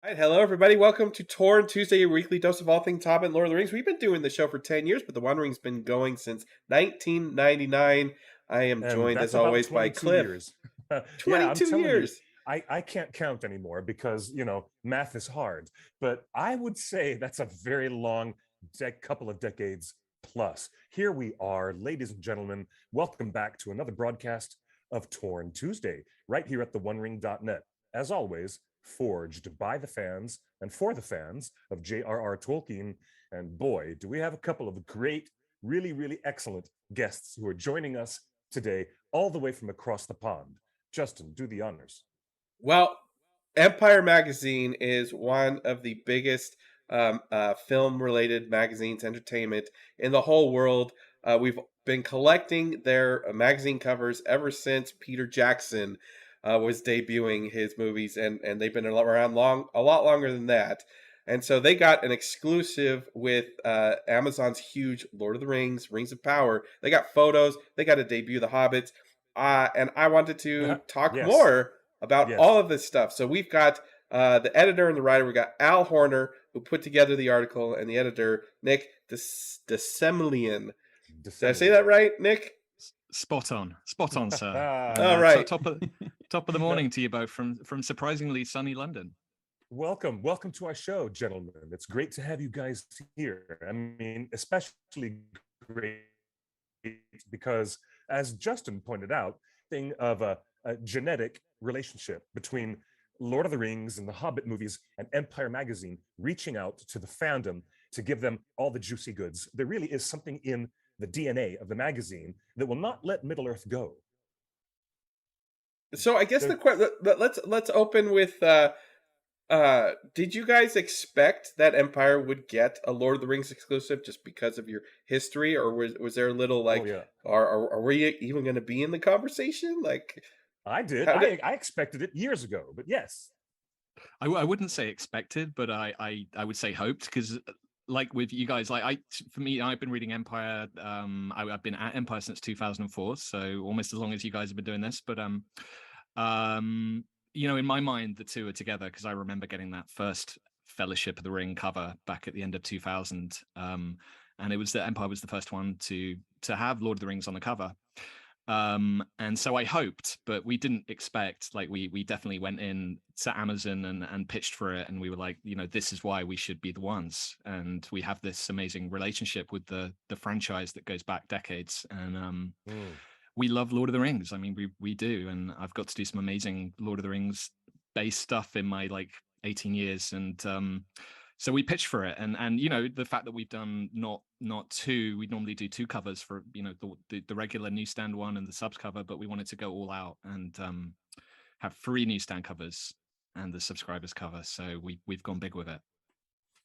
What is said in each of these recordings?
All right, hello everybody. Welcome to Torn Tuesday, your weekly dose of all things Hobbit and Lord of the Rings. We've been doing the show for 10 years, but the One Ring's been going since 1999. I am And joined, that's as about always, by 22 Cliff. years. Yeah, I'm 22 telling you, years. I can't count anymore because, math is hard. But I would say that's a very long couple of decades plus. Here we are, ladies and gentlemen. Welcome back to another broadcast of Torn Tuesday, right here at the OneRing.net. As always, forged by the fans and for the fans of J.R.R. Tolkien. And boy, do we have a couple of great, really, really excellent guests who are joining us today, all the way from across the pond. Justin, do the honors. Well, Empire Magazine is one of the biggest film-related magazines, entertainment in the whole world. We've been collecting their magazine covers ever since Peter Jackson was debuting his movies, and they've been around a lot longer than that. And so they got an exclusive with Amazon's huge Lord of the Rings, Rings of Power. They got photos. They got to debut the Hobbits. And I wanted to talk Yes, more about all yes. of this stuff. So we've got the editor and the writer. We got Al Horner, who put together the article, and the editor, Nick Desemlian. Did I say that Disseminating. right, Nick? Spot on, sir. And All right. top of the morning to you both from surprisingly sunny London. Welcome to our show, gentlemen. It's great to have you guys here. I mean, especially great because, as Justin pointed out, thing of a genetic relationship between Lord of the Rings and the Hobbit movies and Empire Magazine reaching out to the fandom to give them all the juicy goods. There really is something in the DNA of the magazine that will not let Middle Earth go. So I guess let's open with did you guys expect that Empire would get a Lord of the Rings exclusive just because of your history, or was there a little Oh like, yeah, are we even going to be in the conversation? Like, I did. how did? I expected it years ago, but yes. I wouldn't say expected, but I would say hoped, because like with you guys, for me, I've been reading Empire. I've been at Empire since 2004, so almost as long as you guys have been doing this. But in my mind, the two are together because I remember getting that first Fellowship of the Ring cover back at the end of 2000, and it was that Empire was the first one to have Lord of the Rings on the cover. And so I hoped, but we didn't expect, like we definitely went in to Amazon and pitched for it, and we were like, this is why we should be the ones, and we have this amazing relationship with the franchise that goes back decades, and we love Lord of the Rings. I mean, we do, and I've got to do some amazing Lord of the Rings based stuff in my 18 years, and so we pitched for it, and the fact that we've done not two, we normally do two covers for the regular newsstand one and the subs cover, but we wanted to go all out and have 3 newsstand covers and the subscribers cover. So we've gone big with it.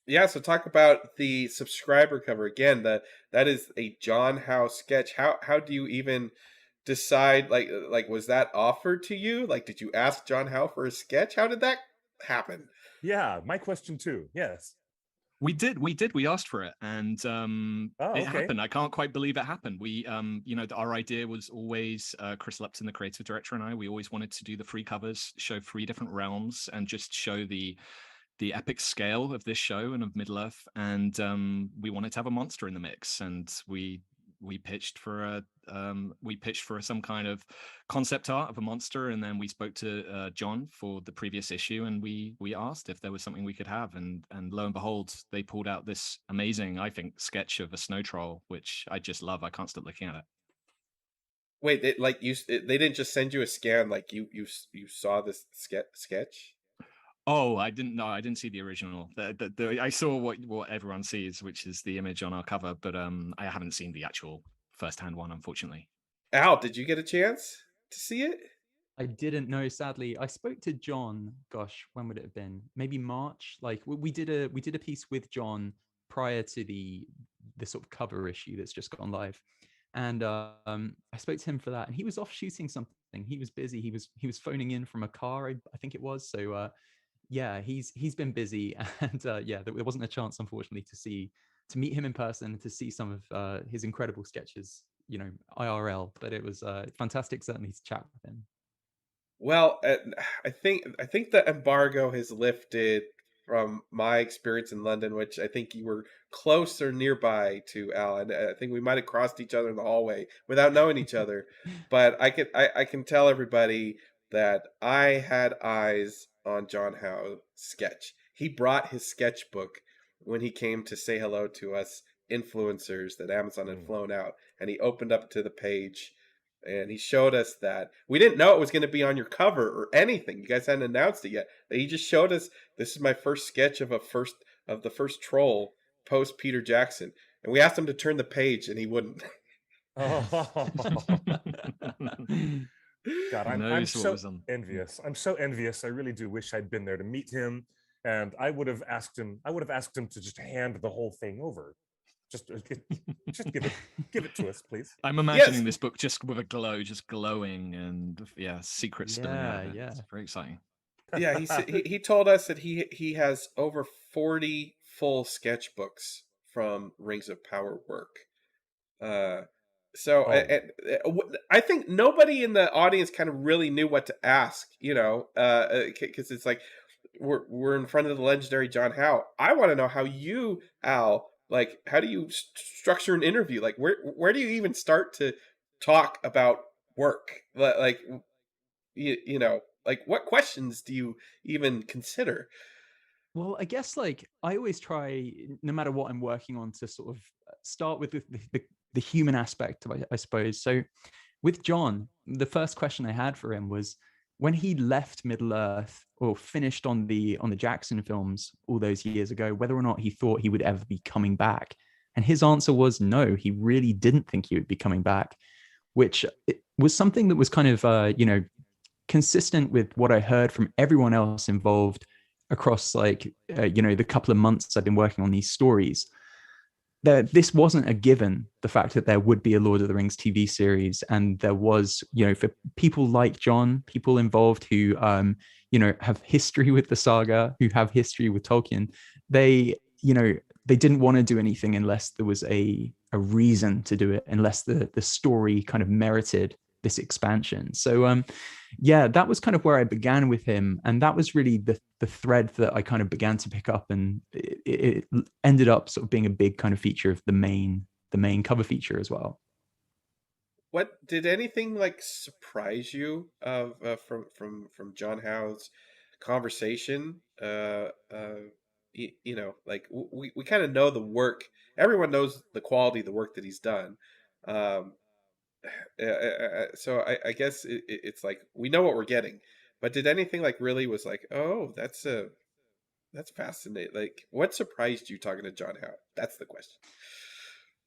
Yeah, so talk about the subscriber cover again. That is a John Howe sketch. How do you even decide? Like was that offered to you? Like, did you ask John Howe for a sketch? How did that happen? Yeah, my question too. Yes. We did. We asked for it, and Oh, it okay. happened. I can't quite believe it happened. We, our idea was always Chris Lupton, the creative director, and I. We always wanted to do the 3 covers, show 3 different realms, and just show the epic scale of this show and of Middle Earth. And we wanted to have a monster in the mix, and we pitched for some kind of concept art of a monster, and then we spoke to John for the previous issue, and we asked if there was something we could have, and lo and behold, they pulled out this amazing, I think, sketch of a snow troll, which I just love. I can't stop looking at it. Wait, they didn't just send you a scan, like you saw this sketch? Oh, I didn't know. I didn't see the original. I saw what everyone sees, which is the image on our cover, but I haven't seen the actual first-hand one, unfortunately. Al, did you get a chance to see it? I didn't know, sadly. I spoke to John, gosh, when would it have been? Maybe March. Like we did a piece with John prior to the sort of cover issue that's just gone live. And I spoke to him for that, and he was off shooting something. He was busy. He was phoning in from a car, I think it was. So yeah, he's been busy, and yeah, there wasn't a chance, unfortunately, to meet him in person, to see some of his incredible sketches, IRL. But it was fantastic, certainly, to chat with him. Well, I think the embargo has lifted from my experience in London, which I think you were close or nearby to, Al, and I think we might have crossed each other in the hallway without knowing each other. But I can tell everybody that I had eyes on John Howe's sketch. He brought his sketchbook when he came to say hello to us influencers that Amazon had flown out, and he opened up to the page and he showed us that we didn't know it was going to be on your cover or anything. You guys hadn't announced it yet. He just showed us, this is my first sketch of the first troll post Peter Jackson, and we asked him to turn the page and he wouldn't. Oh. God, I'm so envious. I'm so envious. I really do wish I'd been there to meet him, and I would have asked him to just hand the whole thing over. Just give it to us, please. I'm imagining this book just with a glow, just glowing, and secrets spilling out of it. It's very exciting. Yeah, he told us that he has over 40 full sketchbooks from Rings of Power work. I think nobody in the audience kind of really knew what to ask, because it's like we're in front of the legendary John Howe. I want to know how you, Al, like, how do you structure an interview? Like, where do you even start to talk about work? Like, like, what questions do you even consider? Well, I guess, like, I always try, no matter what I'm working on, to sort of start with the human aspect, I suppose. So with John, the first question I had for him was, when he left Middle Earth, or finished on the Jackson films all those years ago, whether or not he thought he would ever be coming back. And his answer was no, he really didn't think he would be coming back, which was something that was kind of, consistent with what I heard from everyone else involved across, like, the couple of months I've been working on these stories. That this wasn't a given, the fact that there would be a Lord of the Rings TV series, and there was, for people like John, people involved who have history with the saga, who have history with Tolkien, they didn't want to do anything unless there was a reason to do it, unless the story kind of merited this expansion. So that was kind of where I began with him, and that was really the thread that I kind of began to pick up, and it ended up sort of being a big kind of feature of the main cover feature as well. What did anything like surprise you from John Howe's conversation? Like, we kind of know the work. Everyone knows the quality of the work that he's done. So I guess it's like we know what we're getting, but did anything like really was like, oh, that's fascinating. Like, what surprised you talking to John Howe? That's the question.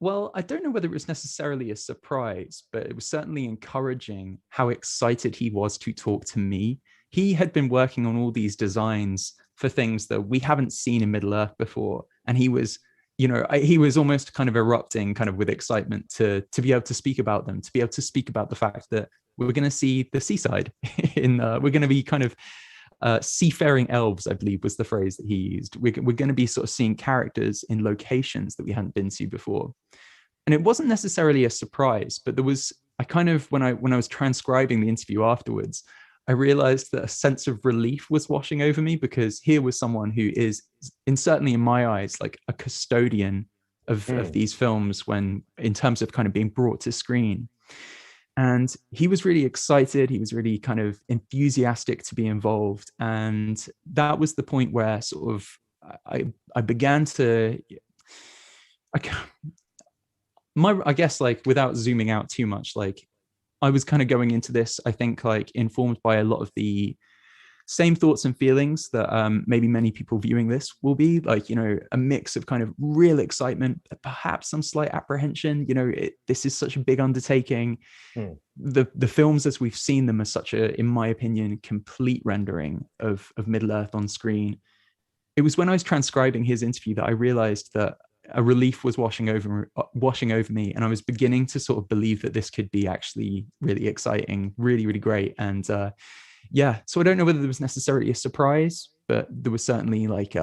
Well, I don't know whether it was necessarily a surprise, but it was certainly encouraging how excited he was to talk to me. He had been working on all these designs for things that we haven't seen in Middle Earth before, and he was he was almost kind of erupting kind of with excitement to be able to speak about them, to be able to speak about the fact that we're going to see the seaside we're going to be kind of seafaring elves, I believe was the phrase that he used. We're going to be sort of seeing characters in locations that we hadn't been to before. And it wasn't necessarily a surprise, but there was, I kind of, when I was transcribing the interview afterwards, I realized that a sense of relief was washing over me, because here was someone who is, certainly in my eyes, like a custodian of these films when, in terms of kind of being brought to screen. And he was really excited. He was really kind of enthusiastic to be involved. And that was the point where sort of I began to, I guess, like, without zooming out too much, like, I was kind of going into this, I think, like, informed by a lot of the same thoughts and feelings that maybe many people viewing this will be, like, a mix of kind of real excitement, perhaps some slight apprehension. This is such a big undertaking. The films as we've seen them are such a, in my opinion, complete rendering of Middle Earth on screen. It was when I was transcribing his interview that I realized that a relief was washing over me, and I was beginning to sort of believe that this could be actually really exciting, really, really great. And so I don't know whether there was necessarily a surprise, but there was certainly like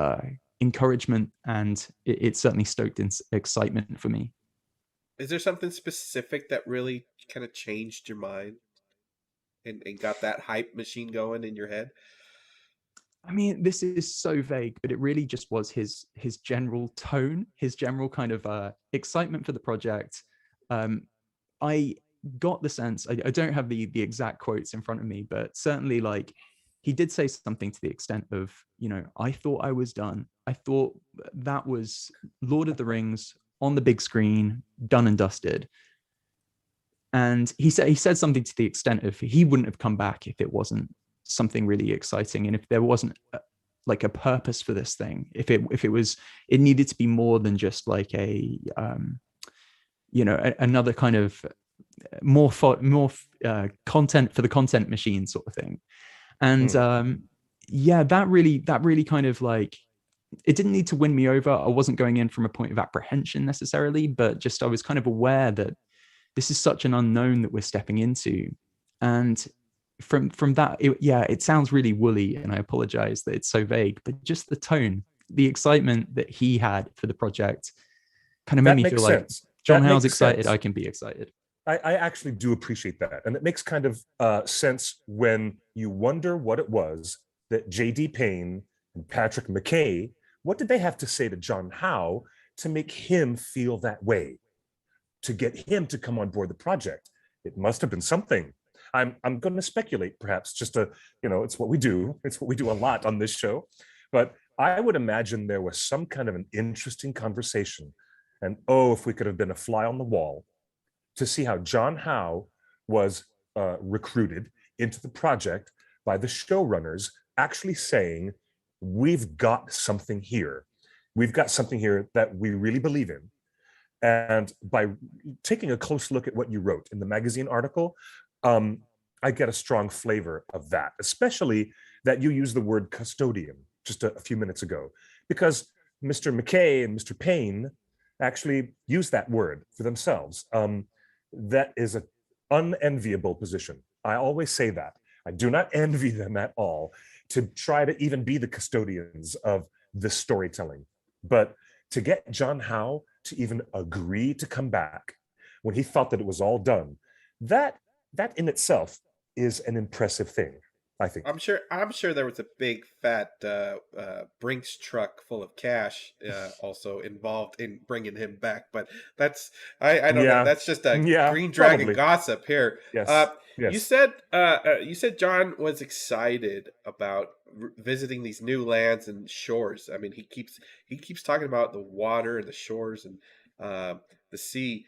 encouragement, and it certainly stoked excitement for me. Is there something specific that really kind of changed your mind and got that hype machine going in your head? I mean, this is so vague, but it really just was his general tone, his general kind of excitement for the project. I got the sense, I don't have the exact quotes in front of me, but certainly like he did say something to the extent of, I thought I was done. I thought that was Lord of the Rings on the big screen, done and dusted. And he said something to the extent of he wouldn't have come back if it wasn't something really exciting, and if there wasn't like a purpose for this thing, if it needed to be more than just like a another kind of more content for the content machine sort of thing. And that really kind of like, it didn't need to win me over. I wasn't going in from a point of apprehension necessarily, but just I was kind of aware that this is such an unknown that we're stepping into. And from that, it sounds really woolly, and I apologize that it's so vague, but just the tone, the excitement that he had for the project kind of made me feel like John Howe's excited, I can be excited. I actually do appreciate that. And it makes kind of sense when you wonder what it was that J.D. Payne and Patrick McKay, what did they have to say to John Howe to make him feel that way, to get him to come on board the project? It must have been something. I'm going to speculate, perhaps, just it's what we do. It's what we do a lot on this show. But I would imagine there was some kind of an interesting conversation. And if we could have been a fly on the wall to see how John Howe was recruited into the project by the showrunners, actually saying, we've got something here. We've got something here that we really believe in. And by taking a close look at what you wrote in the magazine article, I get a strong flavor of that, especially that you use the word custodian just a few minutes ago, because Mr. McKay and Mr. Payne actually use that word for themselves. That is an unenviable position. I always say that. I do not envy them at all to try to even be the custodians of this storytelling. But to get John Howe to even agree to come back when he thought that it was all done, that in itself is an impressive thing, I think. I'm sure there was a big fat Brinks truck full of cash also involved in bringing him back, but that's I don't know. That's just a Green Dragon gossip here. Yes. You said John was excited about visiting these new lands and shores. I mean, he keeps talking about the water and the shores and the sea.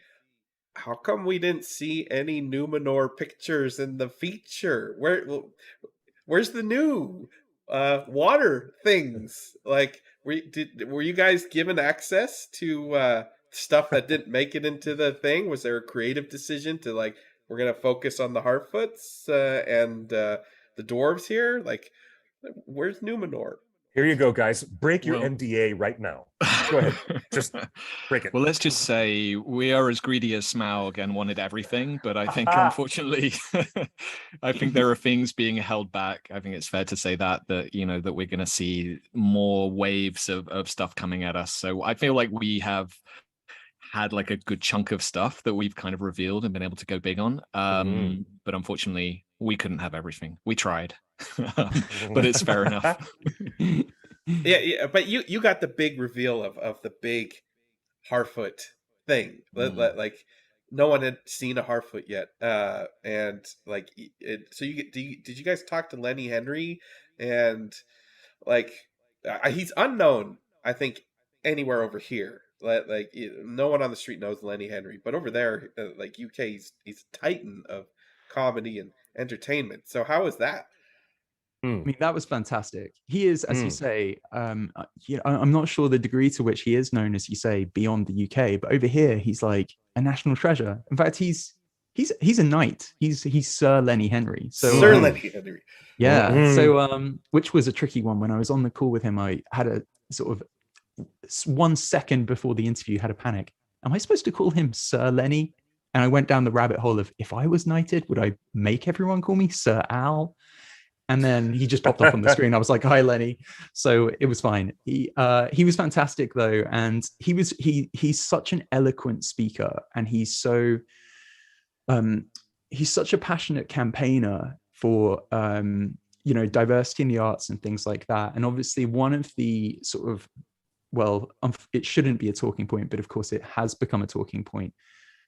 How come we didn't see any Numenor pictures in the feature? Where's the new water things? Like, were you guys given access to stuff that didn't make it into the thing? Was there a creative decision to like, we're gonna focus on the Harfoots and the dwarves here? Like, where's Numenor? Here you go, guys. Break your NDA right now. Go ahead. Just break it. Well, let's just say we are as greedy as Smaug and wanted everything, but I think unfortunately, I think there are things being held back. I think it's fair to say that that we're going to see more waves of stuff coming at us. So I feel like we have had like a good chunk of stuff that we've kind of revealed and been able to go big on. But unfortunately, we couldn't have everything. We tried, but it's fair enough. Yeah, but you got the big reveal of the big Harfoot thing. Like no one had seen a Harfoot yet, and like so did you guys talk to Lenny Henry? And like he's unknown, I think, anywhere over here. Like no one on the street knows Lenny Henry, but over there, like UK, he's a titan of comedy and entertainment. So how is that? I mean, that was fantastic. He is, as you say, I'm not sure the degree to which he is known, as you say, beyond the UK, but over here, he's like a national treasure. In fact, he's a knight. He's Sir Lenny Henry. So Sir Lenny Henry. Yeah. So which was a tricky one. When I was on the call with him, I had a sort of 1 second before the interview, had a panic. Am I supposed to call him Sir Lenny? And I went down the rabbit hole of, if I was knighted, would I make everyone call me Sir Al? And then he just popped up on the screen. I was like, "Hi, Lenny." So it was fine. He was fantastic though, and he's such an eloquent speaker, and he's such a passionate campaigner for diversity in the arts and things like that. And obviously one of the sort of, well, it shouldn't be a talking point, but of course it has become a talking point.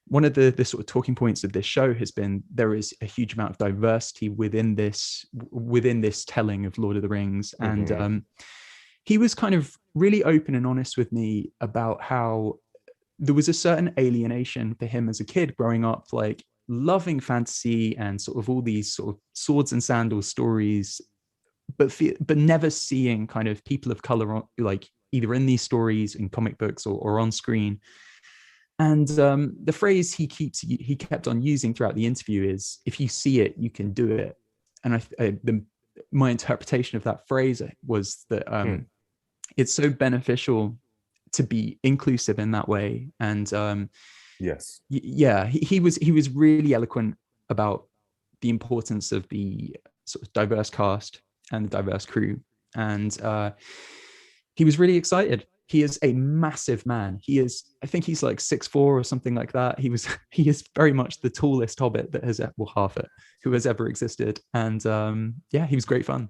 One of the sort of talking points of this show has been there is a huge amount of diversity within this telling of Lord of the Rings. And he was kind of really open and honest with me about how there was a certain alienation for him as a kid growing up, like loving fantasy and sort of all these sort of swords and sandals stories, but never seeing kind of people of color like either in these stories in comic books or on screen. And the phrase he kept on using throughout the interview is, if you see it, you can do it. And my interpretation of that phrase was that it's so beneficial to be inclusive in that way. And yes, he was really eloquent about the importance of the sort of diverse cast and the diverse crew. And he was really excited. He is a massive man. I think he's like 6'4" or something like that. He is very much the tallest hobbit that has, well, half it, who has ever existed. And he was great fun.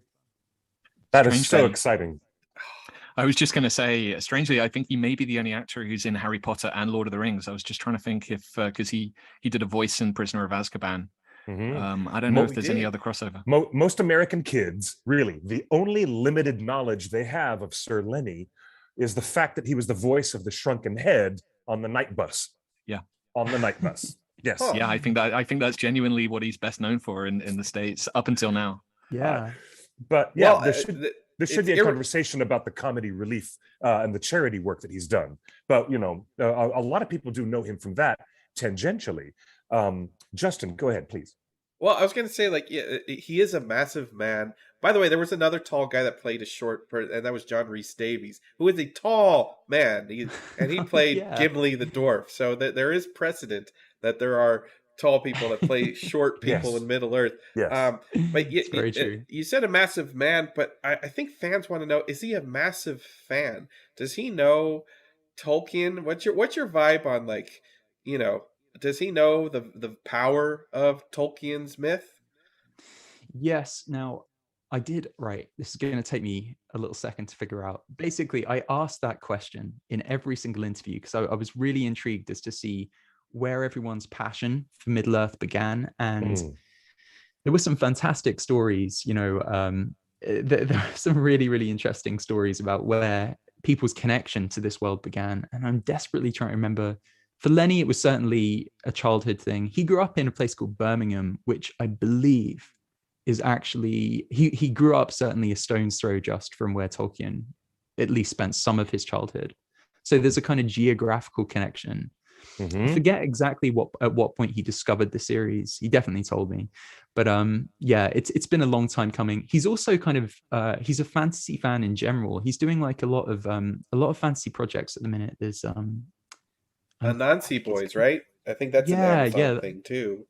That is so exciting. I was just going to say, strangely, I think he may be the only actor who's in Harry Potter and Lord of the Rings. I was just trying to think if, because he did a voice in Prisoner of Azkaban. I don't know if there's any other crossover. Most American kids, really, the only limited knowledge they have of Sir Lenny is the fact that he was the voice of the shrunken head on the night bus. Yeah. On the night bus. Yes. Yeah, I think that's genuinely what he's best known for in the States up until now. Yeah. But yeah, there should be a conversation about the comedy relief and the charity work that he's done. But, a lot of people do know him from that tangentially. Justin, go ahead, please. Well, I was going to say, like, yeah, he is a massive man. By the way, there was another tall guy that played a short person, and that was John Rhys Davies, who is a tall man. He played Gimli the dwarf. So there is precedent that there are tall people that play short people in Middle Earth. Yes. But very true. You said a massive man, but I think fans want to know, is he a massive fan? Does he know Tolkien? What's your vibe on, like, does he know the power of Tolkien's myth? Yes. Now, I did, right. This is going to take me a little second to figure out. Basically, I asked that question in every single interview because I was really intrigued as to see where everyone's passion for Middle Earth began. And there were some fantastic stories, there are some really, really interesting stories about where people's connection to this world began. And I'm desperately trying to remember. For Lenny, it was certainly a childhood thing. He grew up in a place called Birmingham, which I believe is actually, he grew up certainly a stone's throw just from where Tolkien at least spent some of his childhood. So there's a kind of geographical connection. I forget exactly at what point he discovered the series. He definitely told me. But it's been a long time coming. He's also kind of he's a fantasy fan in general. He's doing like a lot of fantasy projects at the minute. There's Anansi Boys, right? I think that's an Amazon thing too.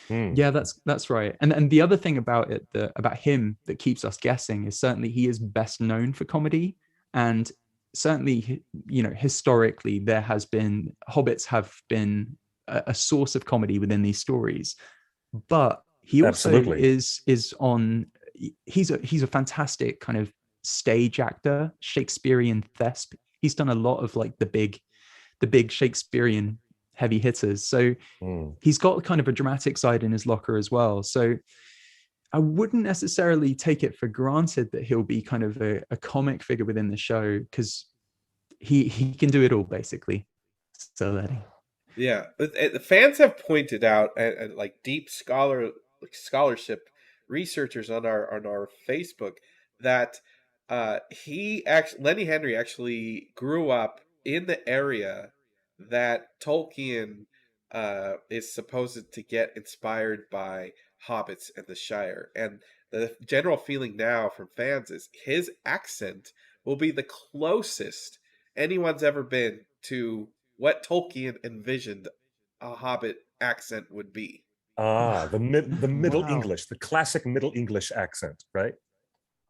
Yeah, that's right. And the other thing about it about him that keeps us guessing is certainly he is best known for comedy, and certainly historically hobbits have been a source of comedy within these stories. But he also is on. He's a fantastic kind of stage actor, Shakespearean thesp. He's done a lot of like the big Shakespearean heavy hitters. So he's got kind of a dramatic side in his locker as well. So I wouldn't necessarily take it for granted that he'll be kind of a comic figure within the show, because he can do it all basically. So Lenny. Yeah, the fans have pointed out, and like deep scholarship researchers on our Facebook, that Lenny Henry actually grew up in the area that Tolkien is supposed to get inspired by hobbits and the Shire. And the general feeling now from fans is his accent will be the closest anyone's ever been to what Tolkien envisioned a hobbit accent would be. The Middle English, the classic Middle English accent, right?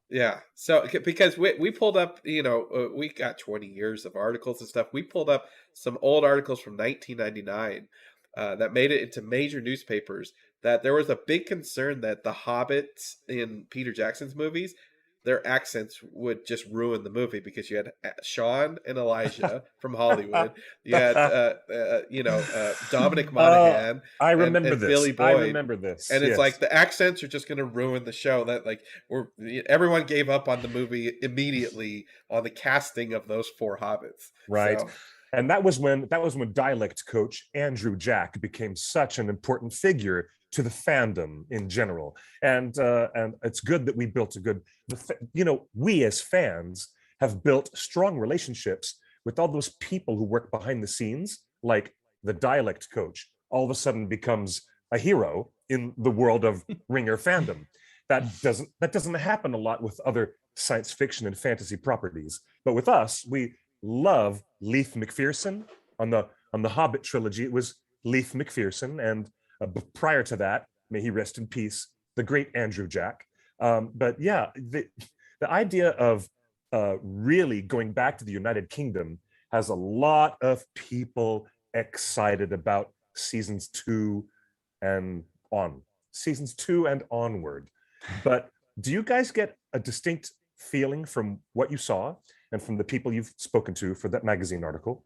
Yeah. So because we pulled up, we got 20 years of articles and stuff. We pulled up some old articles from 1999 that made it into major newspapers, that there was a big concern that the hobbits in Peter Jackson's movies, their accents would just ruin the movie, because you had Sean and Elijah from Hollywood, you had Dominic Monaghan I remember and this. Billy I Boyd. remember this. And it's yes. like the accents are just going to ruin the show. That like everyone gave up on the movie immediately on the casting of those 4 hobbits. Right. So, And that was when dialect coach Andrew Jack became such an important figure to the fandom in general. And it's good that we built we as fans have built strong relationships with all those people who work behind the scenes, like the dialect coach all of a sudden becomes a hero in the world of Ringer fandom. That doesn't happen a lot with other science fiction and fantasy properties. But with us, we love Leif McPherson. On the Hobbit trilogy, it was Leif McPherson, and prior to that, may he rest in peace, the great Andrew Jack. But yeah, the idea of really going back to the United Kingdom has a lot of people excited about seasons 2 and onward. But do you guys get a distinct feeling from what you saw and from the people you've spoken to for that magazine article?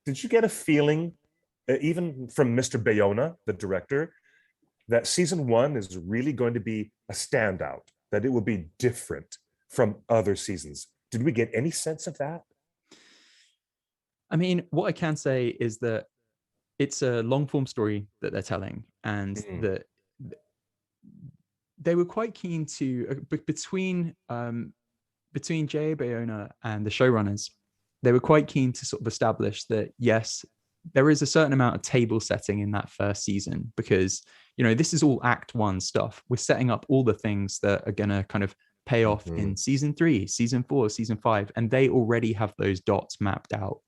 Did you get a feeling, even from Mr. Bayona, the director, that season 1 is really going to be a standout, that it will be different from other seasons? Did we get any sense of that? I mean, what I can say is that it's a long form story that they're telling, and that they were quite keen to between J.A. Bayona and the showrunners, they were quite keen to sort of establish that, yes, there is a certain amount of table setting in that first season, because, this is all Act 1 stuff. We're setting up all the things that are going to kind of pay off in season 3, season 4, season 5, and they already have those dots mapped out.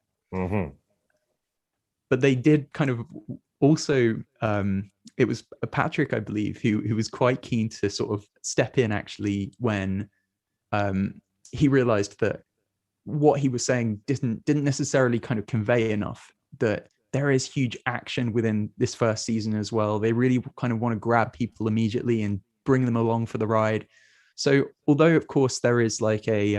But they did kind of also, it was Patrick, I believe, who was quite keen to sort of step in actually when he realized that what he was saying didn't necessarily kind of convey enough, that there is huge action within this first season as well. They really kind of want to grab people immediately and bring them along for the ride. So although, of course, there is like a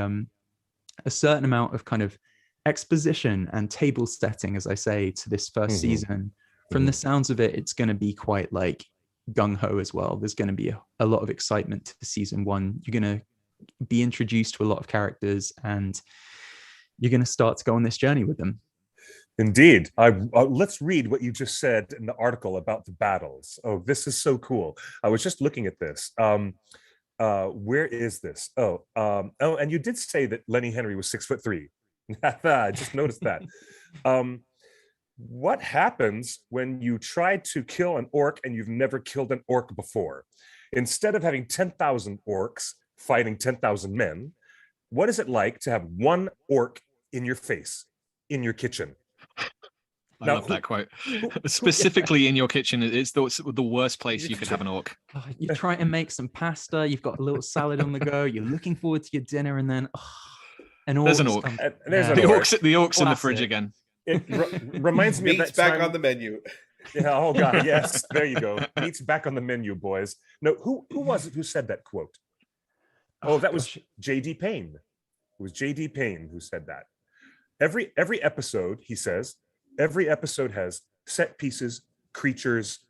certain amount of kind of exposition and table setting, as I say, to this first season, from the sounds of it, it's going to be quite like gung-ho as well. There's going to be a lot of excitement to season 1. You're going to be introduced to a lot of characters, and you're going to start to go on this journey with them. Indeed. Let's read what you just said in the article about the battles. Oh, this is so cool. I was just looking at this. Where is this? And you did say that Lenny Henry was 6'3". I just noticed that. What happens when you try to kill an orc and you've never killed an orc before? Instead of having 10,000 orcs fighting 10,000 men, what is it like to have one orc in your face, in your kitchen? I love that quote. Specifically in your kitchen, it's the worst place you could have an orc. You're trying to make some pasta, you've got a little salad on the go, you're looking forward to your dinner, and then there's an orc. The orc's in the fridge again. It reminds me of that back time... on the menu. Yeah, oh God, yes, there you go. Meat's back on the menu, boys. No, who was it who said that quote? Oh, that was J.D. Payne. It was J.D. Payne who said that. Every episode, he says, every episode has set pieces, creatures,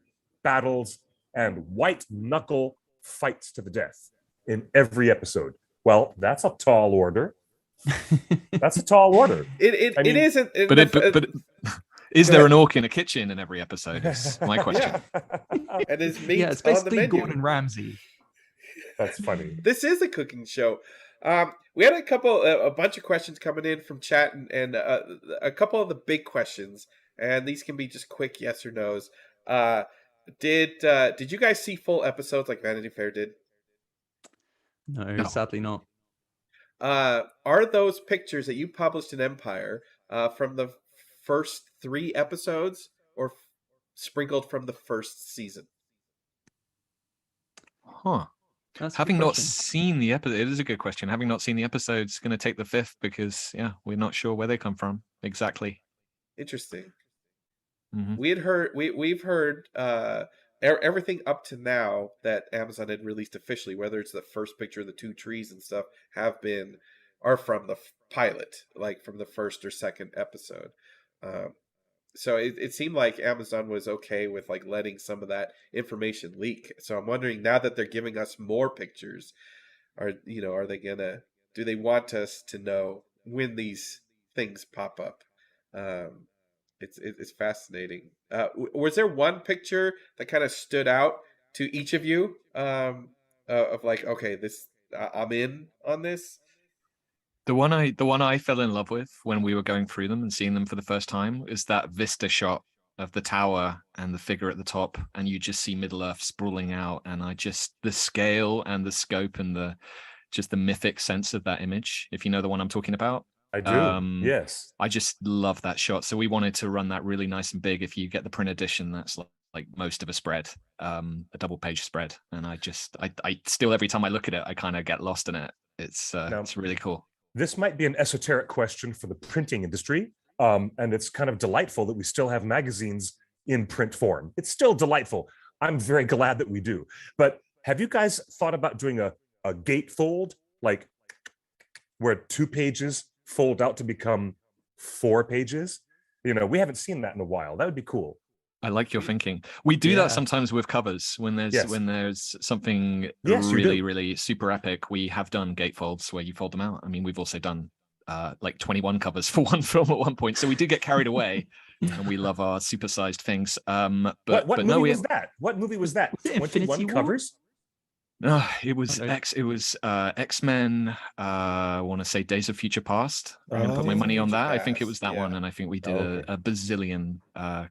battles, and white knuckle fights to the death in every episode. Well, that's a tall order. That's a tall order. It isn't. But is there an orc in a kitchen in every episode? Is my question. And his meat it's on the basically menu. Gordon Ramsay. That's funny. This is a cooking show. We had a bunch of questions coming in from chat, and a couple of the big questions, and these can be just quick yes or no's. Did you guys see full episodes like Vanity Fair did? No, sadly not. Are those pictures that you published in Empire from the first 3 episodes, or sprinkled from the first season? Huh. Having not seen the episode, it is a good question. Having not seen the episodes, going to take the 5th because we're not sure where they come from exactly. Interesting. Mhm. we've heard everything up to now that Amazon had released officially, whether it's the first picture of the two trees and stuff, are from the pilot, like from the first or second episode. Um, so it seemed like Amazon was okay with like letting some of that information leak. So I'm wondering, now that they're giving us more pictures, are they gonna, do they want us to know when these things pop up? Um, it's fascinating. Was there one picture that kind of stood out to each of you? Of like, okay, I'm in on this. The one I fell in love with when we were going through them and seeing them for the first time is that vista shot of the tower and the figure at the top, and you just see Middle Earth sprawling out, and the scale and the scope and the mythic sense of that image, if you know the one I'm talking about. I do. Yes. I just love that shot. So we wanted to run that really nice and big. If you get the print edition, that's like most of a spread, a double page spread. And I still, every time I look at it, I kind of get lost in it. It's really cool. This might be an esoteric question for the printing industry. And it's kind of delightful that we still have magazines in print form. It's still delightful. I'm very glad that we do. But have you guys thought about doing a gatefold, like where 2 pages fold out to become 4 pages? We haven't seen that in a while. That would be cool. I like your thinking. We do that sometimes with covers when there's something really super epic. We have done gatefolds where you fold them out. I mean, we've also done like 21 covers for one film at one point. So we do get carried away, and we love our supersized things. But what movie was that? What movie was that? Was it 21 covers? No, it was X-Men. I want to say Days of Future Past. I'm gonna put my money on that. I think it was that one, and I think we did a bazillion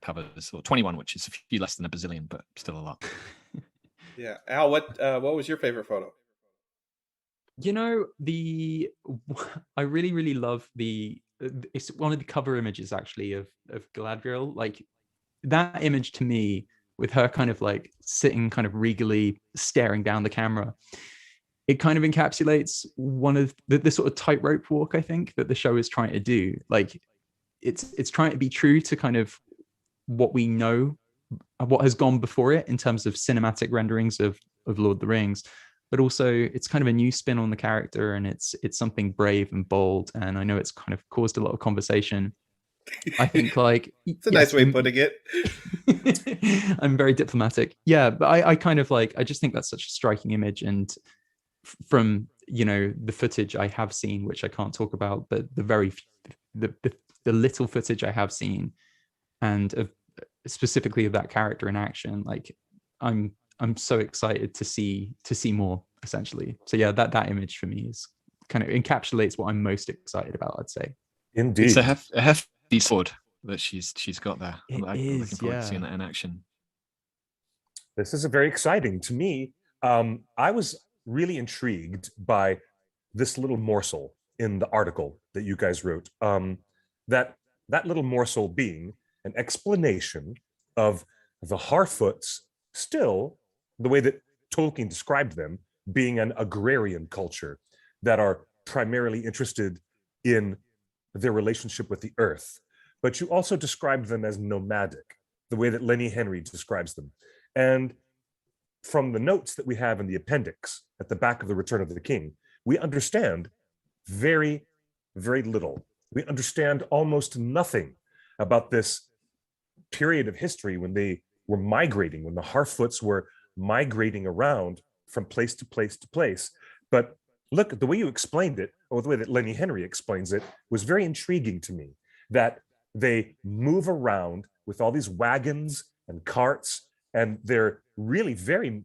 covers, or 21, which is a few less than a bazillion, but still a lot. Yeah, Al, what was your favorite photo? I really love it's one of the cover images actually of Galadriel. Like that image to me, with her kind of like sitting kind of regally staring down the camera, it kind of encapsulates one of the sort of tightrope walk, I think, that the show is trying to do. Like it's trying to be true to kind of what we know, what has gone before it in terms of cinematic renderings of Lord of the Rings, but also it's kind of a new spin on the character, and it's something brave and bold. And I know it's kind of caused a lot of conversation. I think like it's a nice way of putting it. I'm very diplomatic. Yeah, but I kind of like, I just think that's such a striking image. And from the footage I have seen, which I can't talk about, but the little footage I have seen, and specifically of that character in action, like I'm so excited to see more, essentially. So yeah, that image for me is kind of encapsulates what I'm most excited about, I'd say. Indeed. It's a hefty sword that she's got there. I'm looking forward to seeing that in action. This is very exciting to me. I was really intrigued by this little morsel in the article that you guys wrote. That little morsel being an explanation of the Harfoots, still the way that Tolkien described them, being an agrarian culture that are primarily interested in their relationship with the earth. But you also described them as nomadic, the way that Lenny Henry describes them. And from the notes that we have in the appendix at the back of The Return of the King, we understand very, very little. We understand almost nothing about this period of history when they were migrating, when the Harfoots were migrating around from place to place to place. But look, the way you explained it, or the way that Lenny Henry explains it, was very intriguing to me, that they move around with all these wagons and carts, and they're really very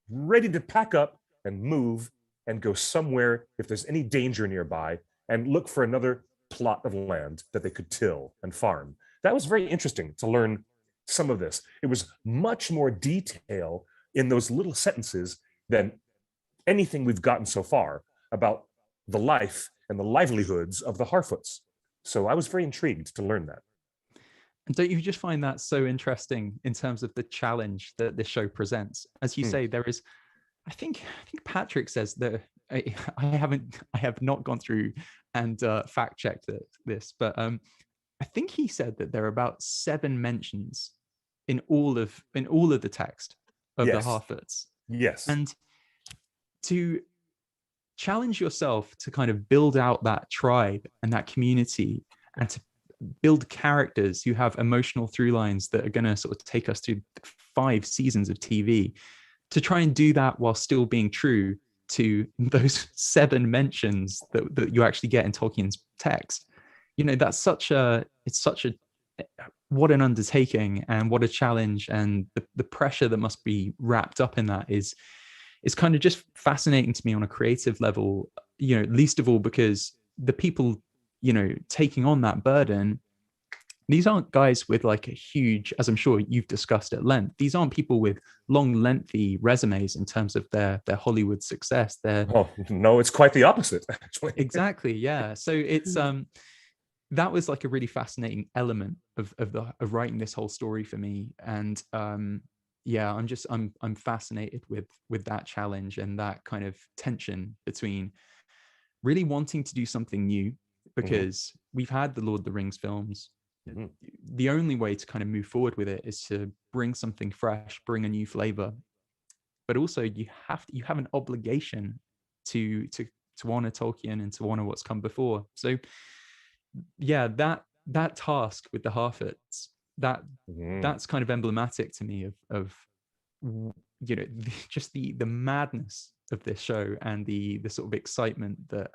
ready to pack up and move and go somewhere if there's any danger nearby, and look for another plot of land that they could till and farm. That was very interesting to learn some of this. It was much more detail in those little sentences than anything we've gotten so far about the life and the livelihoods of the Harfoots. So I was very intrigued to learn that. And don't you just find that so interesting in terms of the challenge that this show presents? As you say, there is, I think Patrick says that I have not gone through and fact checked this, but I think he said that there are about 7 mentions in all of the text of the Yes. Harfoots. Yes. And to challenge yourself to kind of build out that tribe and that community, and to build characters who have emotional through lines that are going to sort of take us through 5 seasons of TV, to try and do that while still being true to those 7 mentions that you actually get in Tolkien's text. You know, it's such a what an undertaking, and what a challenge, and the pressure that must be wrapped up in that is kind of just fascinating to me on a creative level, you know, least of all because the people, you know, taking on that burden, these aren't guys with like a huge, as I'm sure you've discussed at length, these aren't people with long, lengthy resumes in terms of their Hollywood success. Oh, no, it's quite the opposite, actually. Exactly, yeah. So it's that was like a really fascinating element of writing this whole story for me. And yeah, I'm fascinated with that challenge and that kind of tension between really wanting to do something new, because we've had the Lord of the Rings films. The only way to kind of move forward with it is to bring something fresh, bring a new flavor, but also you have an obligation to honor Tolkien and to honor what's come before. So yeah, that task with the Harfoots, that's kind of emblematic to me of you know, just the madness of this show, and the sort of excitement that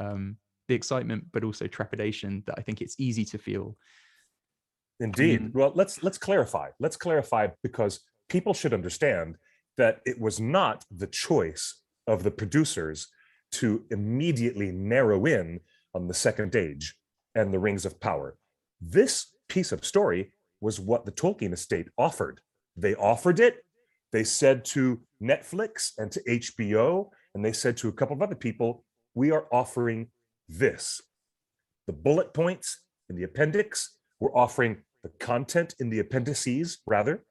the excitement but also trepidation that I think it's easy to feel. Indeed. Well, let's clarify. Let's clarify, because people should understand that it was not the choice of the producers to immediately narrow in on the Second Age and the Rings of Power. This piece of story was what the Tolkien estate offered. They offered it. They said to Netflix and to HBO, and they said to a couple of other people, we are offering this. The bullet points in the appendix, we're offering the content in the appendices, rather,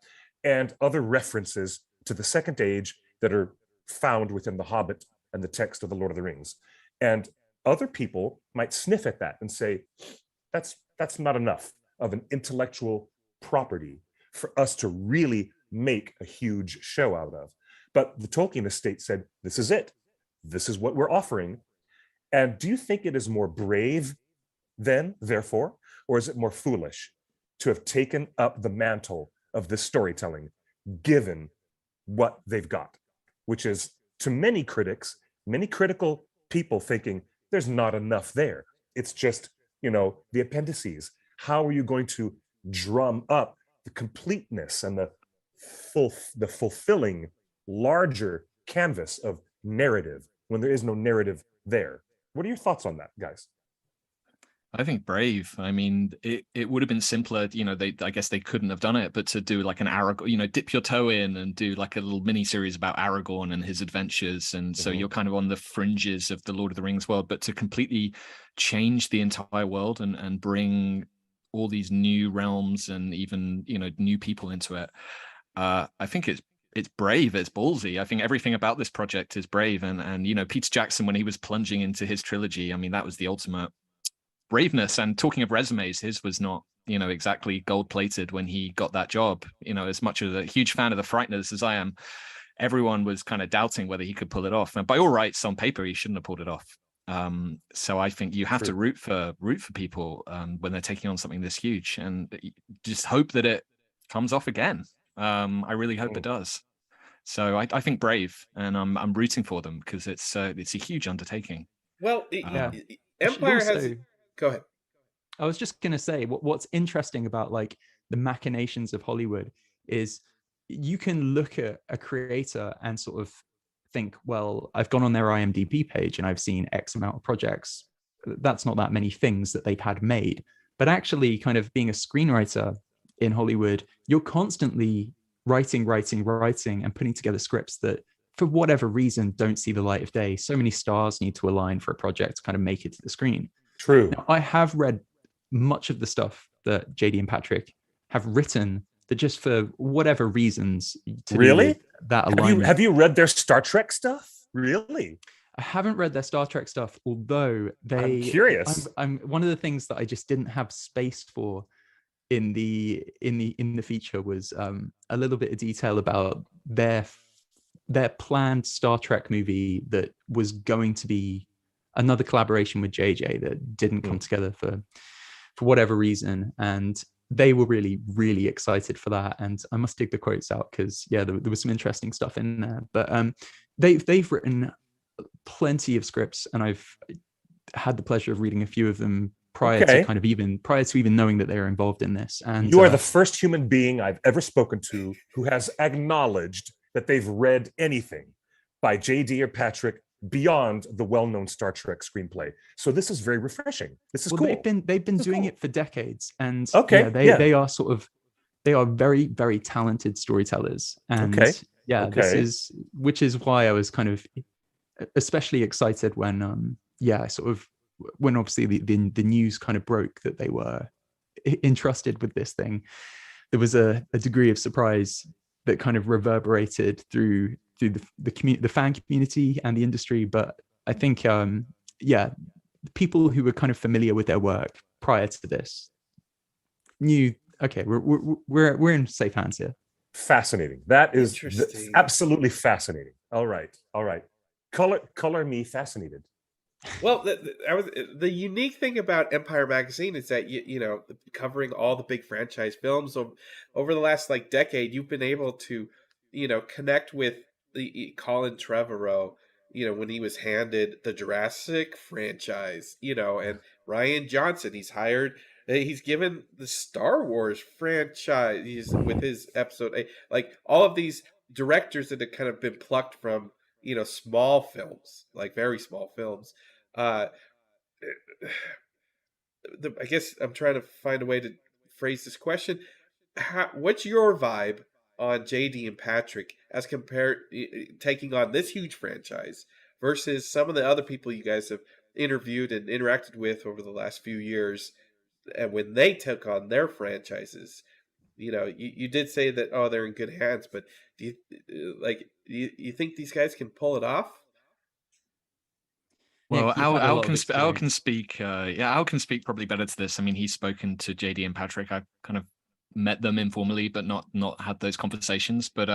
and other references to the Second Age that are found within The Hobbit and the text of The Lord of the Rings. And other people might sniff at that and say, that's not enough of an intellectual property for us to really make a huge show out of. But the Tolkien estate said, this is it. This is what we're offering. And do you think it is more brave then, therefore, or is it more foolish to have taken up the mantle of this storytelling, given what they've got, which is, to many critics, many critical people, thinking there's not enough there. It's just, you know, the appendices. How are you going to drum up the completeness and the fulfilling larger canvas of narrative when there is no narrative there? What are your thoughts on that, guys? I think brave. I mean, it would have been simpler, you know, I guess they couldn't have done it, but to do like an Aragorn, you know, dip your toe in and do like a little mini series about Aragorn and his adventures. And so you're kind of on the fringes of the Lord of the Rings world, but to completely change the entire world and bring all these new realms and even, you know, new people into it. I think it's brave, it's ballsy. I think everything about this project is brave. And you know, Peter Jackson, when he was plunging into his trilogy, I mean, that was the ultimate braveness. And talking of resumes, his was not, you know, exactly gold plated when he got that job. You know, as much as a huge fan of the Frighteners as I am, everyone was kind of doubting whether he could pull it off. And by all rights, on paper, he shouldn't have pulled it off. So I think you have to root for people when they're taking on something this huge, and just hope that it comes off again. I really hope it does. So I think brave, and I'm rooting for them, because it's a huge undertaking. Well, Empire also, has. Go ahead. I was just going to say, what's interesting about like the machinations of Hollywood is you can look at a creator and sort of think, well, I've gone on their IMDb page and I've seen X amount of projects. That's not that many things that they've had made. But actually, kind of being a screenwriter in Hollywood, you're constantly writing and putting together scripts that, for whatever reason, don't see the light of day. So many stars need to align for a project to kind of make it to the screen. True. Now, I have read much of the stuff that JD and Patrick have written that, just for whatever reasons, to really do with that alignment. Have you read their Star Trek stuff? Really? I haven't read their Star Trek stuff, although I'm curious. I'm one of the things that I just didn't have space for in the feature was a little bit of detail about their planned Star Trek movie that was going to be another collaboration with JJ that didn't come together for whatever reason, and they were really excited for that. And I must dig the quotes out because there was some interesting stuff in there. But they've written plenty of scripts, and I've had the pleasure of reading a few of them prior to even knowing that they were involved in this. And you are the first human being I've ever spoken to who has acknowledged that they've read anything by JD or Patrick beyond the well-known Star Trek screenplay. So this is very refreshing. This is cool. They've been doing it for decades, and they are very, very talented storytellers. And this is, which is why I was kind of especially excited when when obviously the news kind of broke that they were entrusted with this thing. There was a degree of surprise that kind of reverberated through the fan community and the industry. But I think people who were kind of familiar with their work prior to this knew, okay, we're in safe hands here. Fascinating. That is absolutely fascinating. All right. Color me fascinated. Well, the unique thing about Empire Magazine is that you know, covering all the big franchise films over the last decade, you've been able to, you know, connect with the Colin Trevorrow, you know, when he was handed the Jurassic franchise, you know, and Rian Johnson, he's given the Star Wars franchise with his episode 8, like all of these directors that have kind of been plucked from, you know, small films, like very small films. I guess I'm trying to find a way to phrase this question. What's your vibe on JD and Patrick as compared taking on this huge franchise versus some of the other people you guys have interviewed and interacted with over the last few years, and when they took on their franchises? You know, you did say that, oh, they're in good hands, but do you think these guys can pull it off? Well, Al can speak. Al can speak probably better to this. I mean, he's spoken to JD and Patrick. I've kind of met them informally, but not had those conversations. But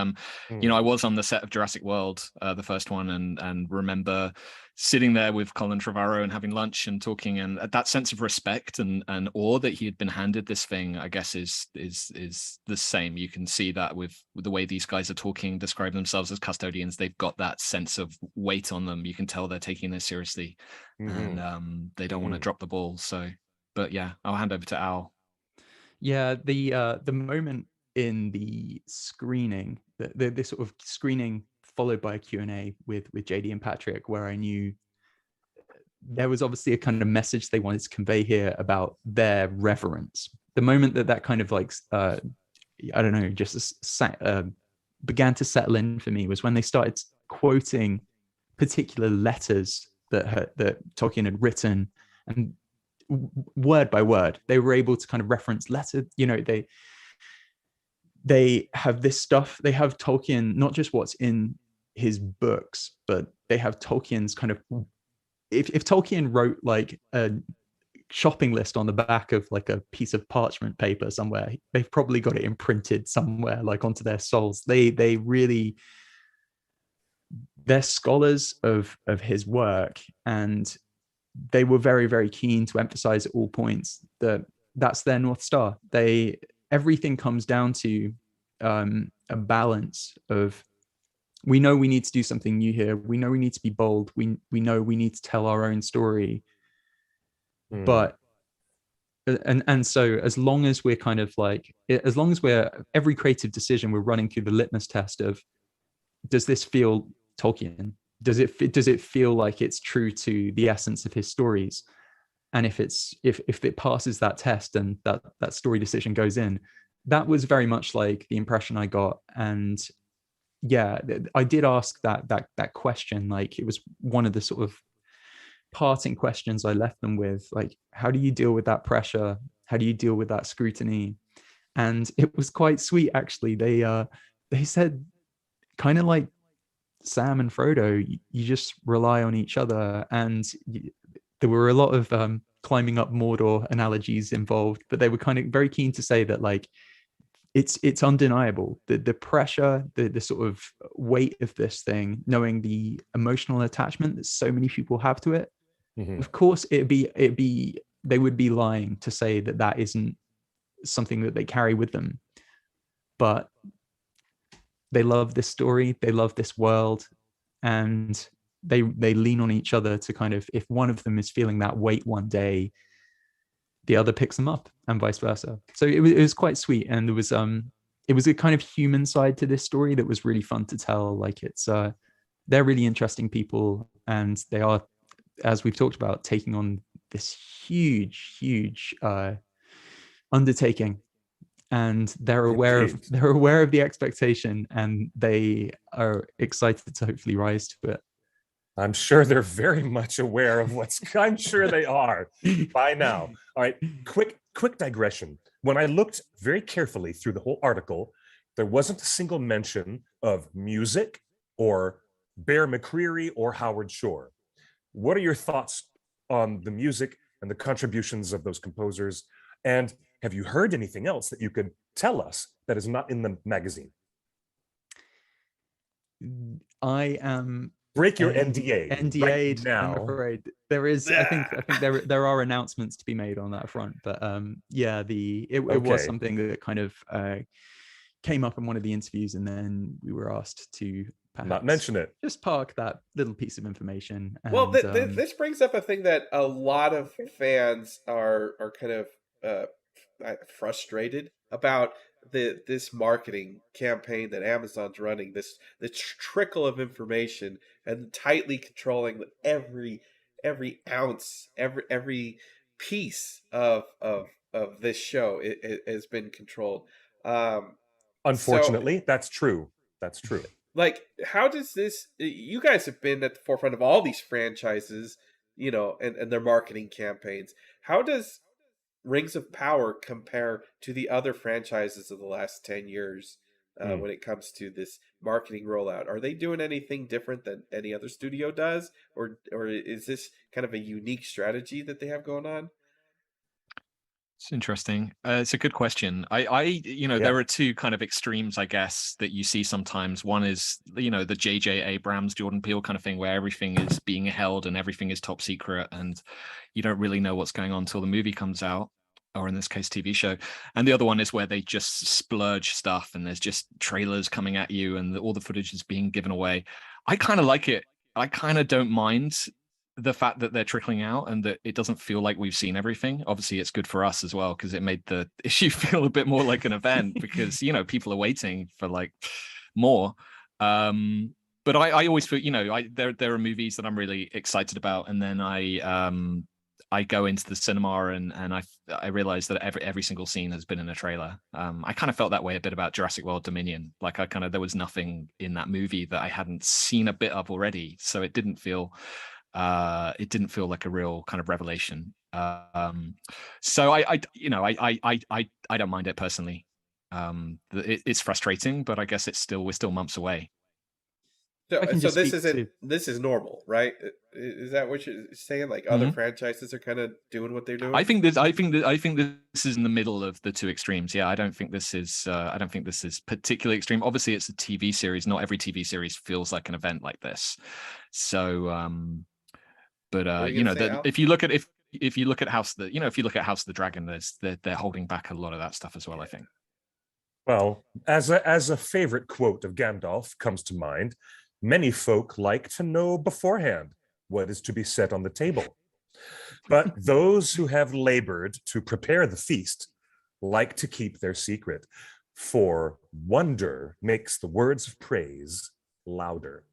you know, I was on the set of Jurassic World, the first one, and remember sitting there with Colin Trevorrow and having lunch and talking, and that sense of respect and awe that he had been handed this thing, I guess is the same. You can see that with the way these guys are talking, describe themselves as custodians. They've got that sense of weight on them. You can tell they're taking this seriously, and they don't want to drop the ball. So, but yeah, I'll hand over to Al. Yeah, the moment in the screening, the sort of screening followed by a Q&A with JD and Patrick, where I knew there was obviously a kind of message they wanted to convey here about their reverence. The moment that kind of I don't know, just began to settle in for me was when they started quoting particular letters that Tolkien had written, and word by word they were able to kind of reference letter. You know, they have this stuff. They have Tolkien, not just what's in his books, but they have Tolkien's kind of, if Tolkien wrote like a shopping list on the back of like a piece of parchment paper somewhere, they've probably got it imprinted somewhere, like onto their souls. They really, they're scholars of his work, and they were very, very keen to emphasize at all points that that's their North Star. Everything comes down to a balance of, we know we need to do something new here. We know we need to be bold. We know we need to tell our own story. But, and so as long as we're kind of like, as long as every creative decision, we're running through the litmus test of, does this feel Tolkien? Does it feel like it's true to the essence of his stories? And if it passes that test and that story decision goes in, that was very much like the impression I got. And yeah, I did ask that question. Like, it was one of the sort of parting questions I left them with. Like, how do you deal with that pressure? How do you deal with that scrutiny? And it was quite sweet, actually. They said, kind of like Sam and Frodo, you just rely on each other. And there were a lot of climbing up Mordor analogies involved, but they were kind of very keen to say that like it's undeniable, the pressure, the sort of weight of this thing, knowing the emotional attachment that so many people have to it. Of course it'd be they would be lying to say that that isn't something that they carry with them, but they love this story, they love this world, and they lean on each other to kind of, if one of them is feeling that weight one day, the other picks them up, and vice versa. So it was quite sweet, and it was a kind of human side to this story that was really fun to tell. Like they're really interesting people, and they are, as we've talked about, taking on this huge undertaking, and they're aware of the expectation, and they are excited to hopefully rise to it. I'm sure they're very much aware of I'm sure they are by now. All right, quick digression. When I looked very carefully through the whole article, there wasn't a single mention of music or Bear McCreary or Howard Shore. What are your thoughts on the music and the contributions of those composers? And have you heard anything else that you could tell us that is not in the magazine? I am break your NDA NDA'd right now. I'm afraid there is. I think there are announcements to be made on that front. But yeah, it was something that kind of came up in one of the interviews, and then we were asked to perhaps not mention it. Just park that little piece of information. And, well, this brings up a thing that a lot of fans are kind of frustrated about this marketing campaign that Amazon's running. The trickle of information and tightly controlling every ounce, every piece of this show. It has been controlled. Unfortunately, that's true. That's true. Like, how does this? You guys have been at the forefront of all these franchises, you know, and their marketing campaigns. How does Rings of Power compare to the other franchises of the last 10 years when it comes to this marketing rollout? Are they doing anything different than any other studio does? Or is this kind of a unique strategy that they have going on? It's interesting. It's a good question. There are two kind of extremes, I guess, that you see sometimes. One is, the J.J. Abrams, Jordan Peele kind of thing, where everything is being held and everything is top secret, and you don't really know what's going on until the movie comes out, or in this case, TV show. And the other one is where they just splurge stuff, and there's just trailers coming at you, and all the footage is being given away. I kind of like it. I kind of don't mind the fact that they're trickling out and that it doesn't feel like we've seen everything. Obviously it's good for us as well, because it made the issue feel a bit more like an event, because people are waiting for like more. But I always feel, there are movies that I'm really excited about, and then I go into the cinema and I realize that every single scene has been in a trailer. I kind of felt that way a bit about Jurassic World Dominion. Like there was nothing in that movie that I hadn't seen a bit of already, so it didn't feel like a real kind of revelation. So I don't mind it personally. It's frustrating, but I guess we're still months away. So this is normal, right? Is that what you're saying? Like other franchises are kind of doing what they're doing? I think this is in the middle of the two extremes. Yeah, I don't think this is particularly extreme. Obviously, it's a TV series. Not every TV series feels like an event like this. So, if you look at House of the Dragon, they're holding back a lot of that stuff as well. I think. Well, as a favorite quote of Gandalf comes to mind, many folk like to know beforehand what is to be set on the table. But those who have labored to prepare the feast like to keep their secret, for wonder makes the words of praise louder.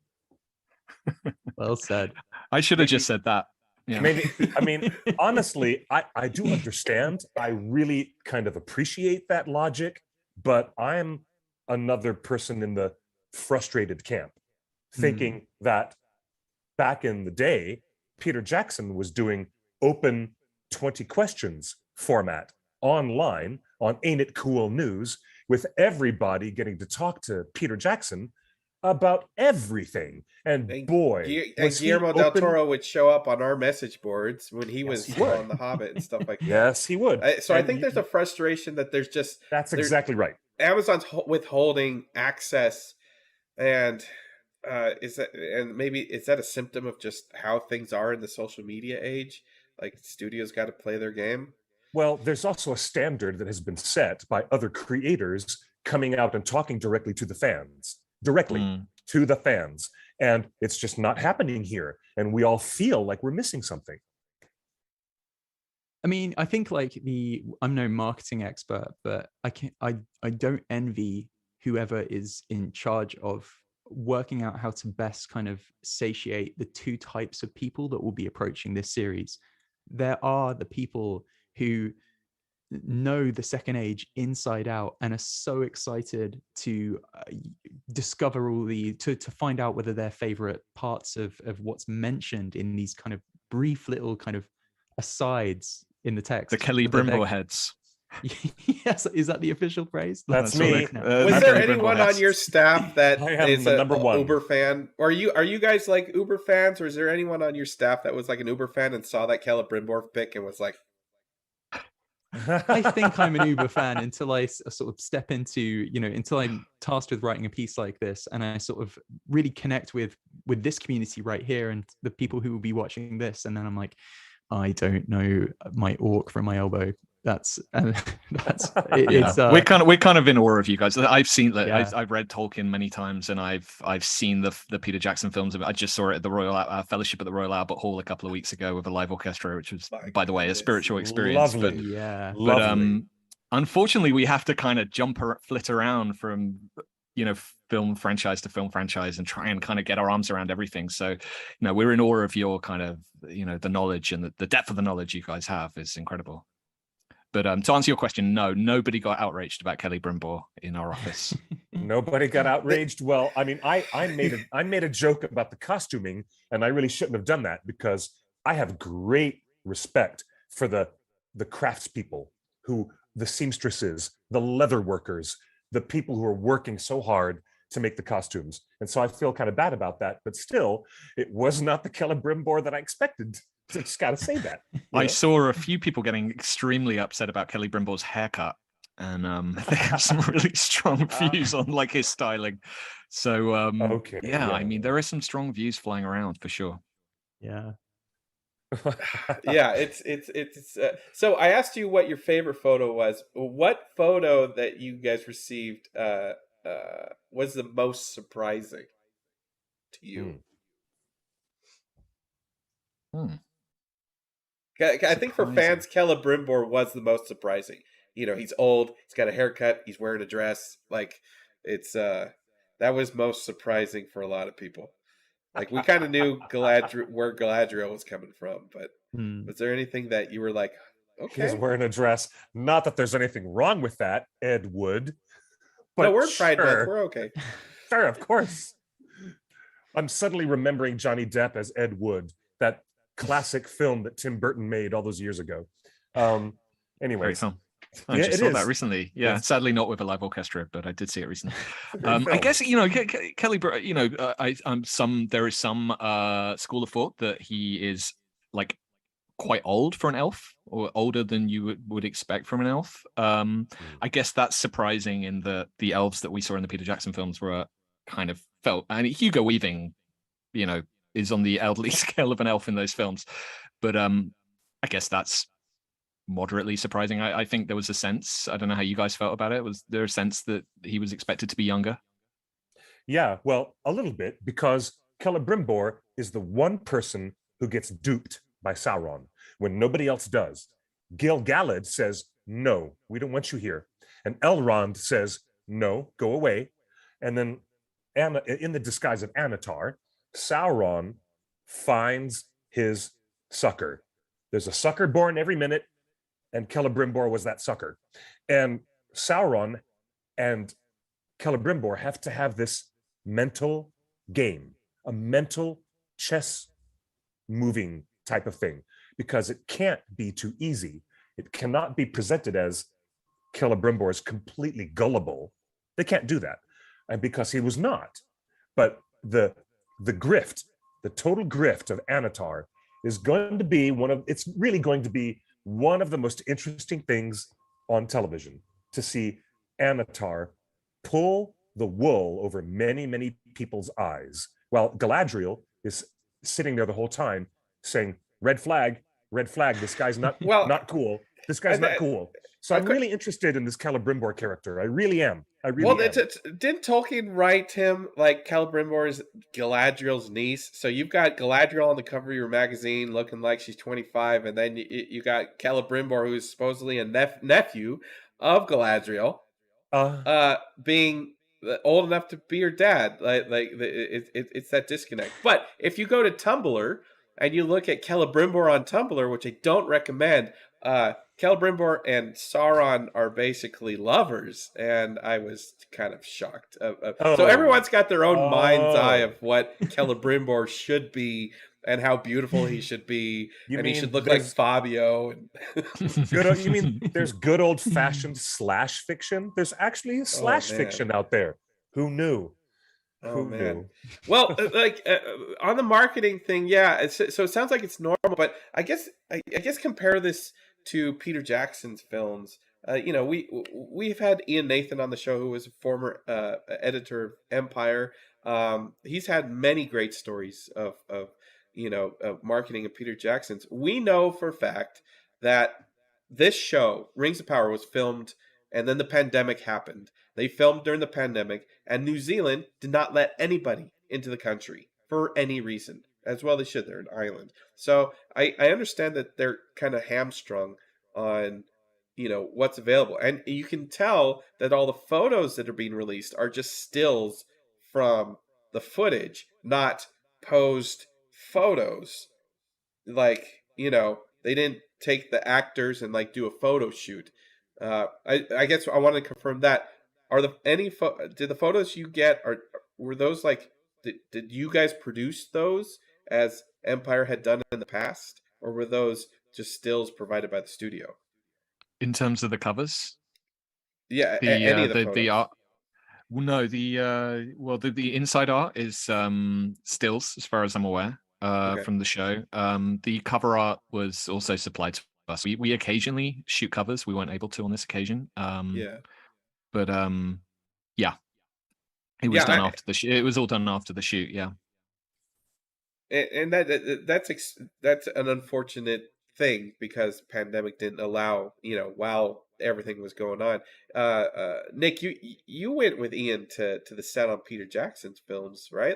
Well said. I should have just said that. Yeah. Maybe, I mean, honestly, I do understand. I really kind of appreciate that logic, but I'm another person in the frustrated camp, thinking that back in the day, Peter Jackson was doing open 20 questions format online on Ain't It Cool News, with everybody getting to talk to Peter Jackson about everything. And And, boy, and was he Guillermo del open. Toro would show up on our message boards when he Yes, was he would. on The Hobbit and stuff like that. Yes, he would. So I And think there's a frustration that there's just that's there, exactly right. Amazon's withholding access, and is that a symptom of just how things are in the social media age? Like studios got to play their game. Well, there's also a standard that has been set by other creators coming out and talking directly to the fans, to the fans. And it's just not happening here. And we all feel like we're missing something. I mean, I think like I'm no marketing expert, but I don't envy whoever is in charge of working out how to best kind of satiate the two types of people that will be approaching this series. There are the people who know the second age inside out and are so excited to discover to find out whether their favorite parts of what's mentioned in these kind of brief little kind of asides in the text. The Kelly Brimbo heads. Yes, is that the official phrase? That's me. Was there anyone on your staff that is a number one Uber fan? Or are you guys like Uber fans, or is there anyone on your staff that was like an Uber fan and saw that Celebrimbor pick and was like, I think I'm an Uber fan until I sort of step into, until I'm tasked with writing a piece like this, and I sort of really connect with this community right here and the people who will be watching this, and then I'm like, I don't know my orc from my elbow. We're kind of in awe of you guys. I've seen Yeah. I've read Tolkien many times, and I've seen the Peter Jackson films. I just saw it at the Royal Fellowship at the Royal Albert Hall a couple of weeks ago with a live orchestra, which was, by the way, a spiritual experience. Lovely. But unfortunately, we have to kind of flit around from film franchise to film franchise and try and kind of get our arms around everything. So we're in awe of your kind of the knowledge, and the depth of the knowledge you guys have is incredible. But to answer your question, no, nobody got outraged about Kelly Brimbo in our office. Nobody got outraged. Well, I mean, I made a joke about the costuming, and I really shouldn't have done that, because I have great respect for the craftspeople, the seamstresses, the leather workers, the people who are working so hard to make the costumes. And so I feel kind of bad about that, but still, it was not the Celebrimbor that I expected. I just got to say that. I saw a few people getting extremely upset about Kelly Brimbo's haircut, and they have some really strong views on like his styling. So I mean, there are some strong views flying around for sure. Yeah. Yeah, it's so I asked you what your favorite photo was. What photo that you guys received was the most surprising to you? I think for fans, Celebrimbor was the most surprising. He's old, he's got a haircut, he's wearing a dress. Like, it's that was most surprising for a lot of people. Like, we kind of knew where Galadriel was coming from, but was there anything that you were like, okay, he's wearing a dress? Not that there's anything wrong with that, Ed Wood. But no, we're Pride Month, we're okay. Sure, of course. I'm suddenly remembering Johnny Depp as Ed Wood, that classic film that Tim Burton made all those years ago. Anyway, I just saw that recently. Yeah, sadly not with a live orchestra, but I did see it recently. I guess Kelly. There is some school of thought that he is like quite old for an elf, or older than you would expect from an elf. I guess that's surprising in the elves that we saw in the Peter Jackson films were kind of felt. And Hugo Weaving, is on the elderly scale of an elf in those films, but I guess that's moderately surprising. I think there was a sense, I don't know how you guys felt about it, was there a sense that he was expected to be younger? Yeah, well, a little bit, because Celebrimbor is the one person who gets duped by Sauron when nobody else does. Gil-galad says, no, we don't want you here. And Elrond says, no, go away. And then in the disguise of Anatar, Sauron finds his sucker. There's a sucker born every minute, and Celebrimbor was that sucker. And Sauron and Celebrimbor have to have this mental game, a mental chess moving type of thing, because it can't be too easy. It cannot be presented as Celebrimbor is completely gullible. They can't do that, and because he was not. But the grift, the total grift of Anatar is going to be it's really going to be one of the most interesting things on television, to see Anatar pull the wool over many, many people's eyes, while Galadriel is sitting there the whole time saying, red flag, this guy's not Well, not cool. This guy's not cool. So I'm really interested in this Celebrimbor character. I really am. Didn't Tolkien write him like Celebrimbor is Galadriel's niece? So you've got Galadriel on the cover of your magazine looking like she's 25, and then you got Celebrimbor, who's supposedly a nephew of Galadriel, being old enough to be her dad. It's that disconnect. But if you go to Tumblr and you look at Celebrimbor on Tumblr, which I don't recommend, Celebrimbor and Sauron are basically lovers, and I was kind of shocked. So everyone's got their own mind's eye of what Celebrimbor should be and how beautiful he should be, he should look like Fabio. You mean there's good old-fashioned slash fiction? There's actually a slash fiction out there. Who knew? Who knew? Well, on the marketing thing, yeah. So it sounds like it's normal, but I guess compare this to Peter Jackson's films. We've had Ian Nathan on the show, who was a former editor of Empire. He's had many great stories of marketing of Peter Jackson's. We know for a fact that this show, Rings of Power, was filmed, and then the pandemic happened. They filmed during the pandemic, and New Zealand did not let anybody into the country for any reason. As well they should. They're an island. So I understand that they're kind of hamstrung on, what's available. And you can tell that all the photos that are being released are just stills from the footage, not posed photos. They didn't take the actors and do a photo shoot. I guess I want to confirm that. Are did the photos you get, were those did you guys produce those as Empire had done in the past, or were those just stills provided by the studio? In terms of the covers? Yeah, any of the photos. The art. Well, no, the inside art is stills, as far as I'm aware, from the show. The cover art was also supplied to us. We occasionally shoot covers. We weren't able to on this occasion. But yeah, it was done after the shoot. It was all done after the shoot. Yeah. And that's an unfortunate thing, because pandemic didn't allow, while everything was going on. Nick, you went with Ian to the set on Peter Jackson's films, right?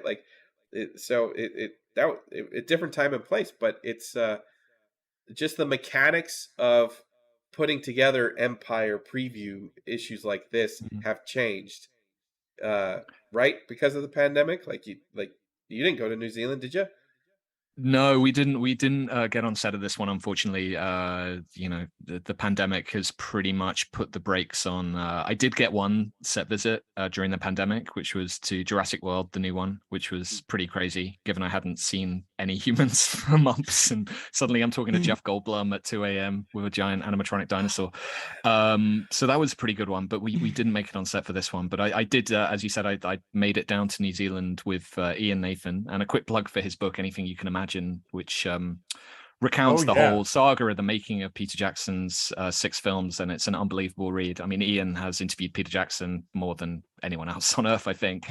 A different time and place, but it's just the mechanics of putting together Empire preview issues like this have changed, right? Because of the pandemic. You didn't go to New Zealand, did you? No, we didn't. We didn't get on set of this one, unfortunately. The pandemic has pretty much put the brakes on. I did get one set visit during the pandemic, which was to Jurassic World, the new one, which was pretty crazy, given I hadn't seen any humans for months, and suddenly I'm talking to Jeff Goldblum at 2 a.m. with a giant animatronic dinosaur. So that was a pretty good one, but we didn't make it on set for this one. But I did, as you said, I made it down to New Zealand with Ian Nathan, and a quick plug for his book, Anything You Can Imagine, which recounts the whole saga of the making of Peter Jackson's 6 films, and it's an unbelievable read. I mean, Ian has interviewed Peter Jackson more than anyone else on earth, I think,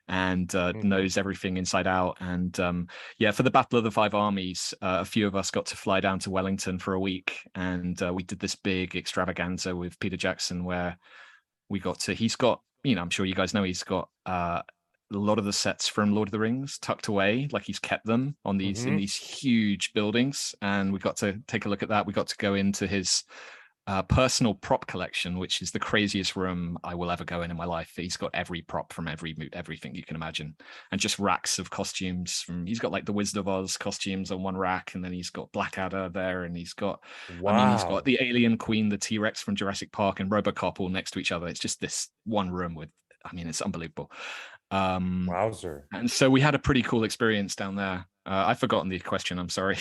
and knows everything inside out. And for the Battle of the Five Armies, a few of us got to fly down to Wellington for a week, and we did this big extravaganza with Peter Jackson, where he's got, I'm sure you guys know, he's got a lot of the sets from Lord of the Rings tucked away, he's kept them on these in these huge buildings, and we got to take a look at that. We got to go into his personal prop collection, which is the craziest room I will ever go in my life. He's got every prop from everything you can imagine, and just racks of costumes. He's got the Wizard of Oz costumes on one rack, and then he's got Blackadder there, and he's got he's got the Alien Queen, the T-Rex from Jurassic Park, and RoboCop all next to each other. It's just this one room with, it's unbelievable. Wowzer. And so we had a pretty cool experience down there. I've forgotten the question, I'm sorry.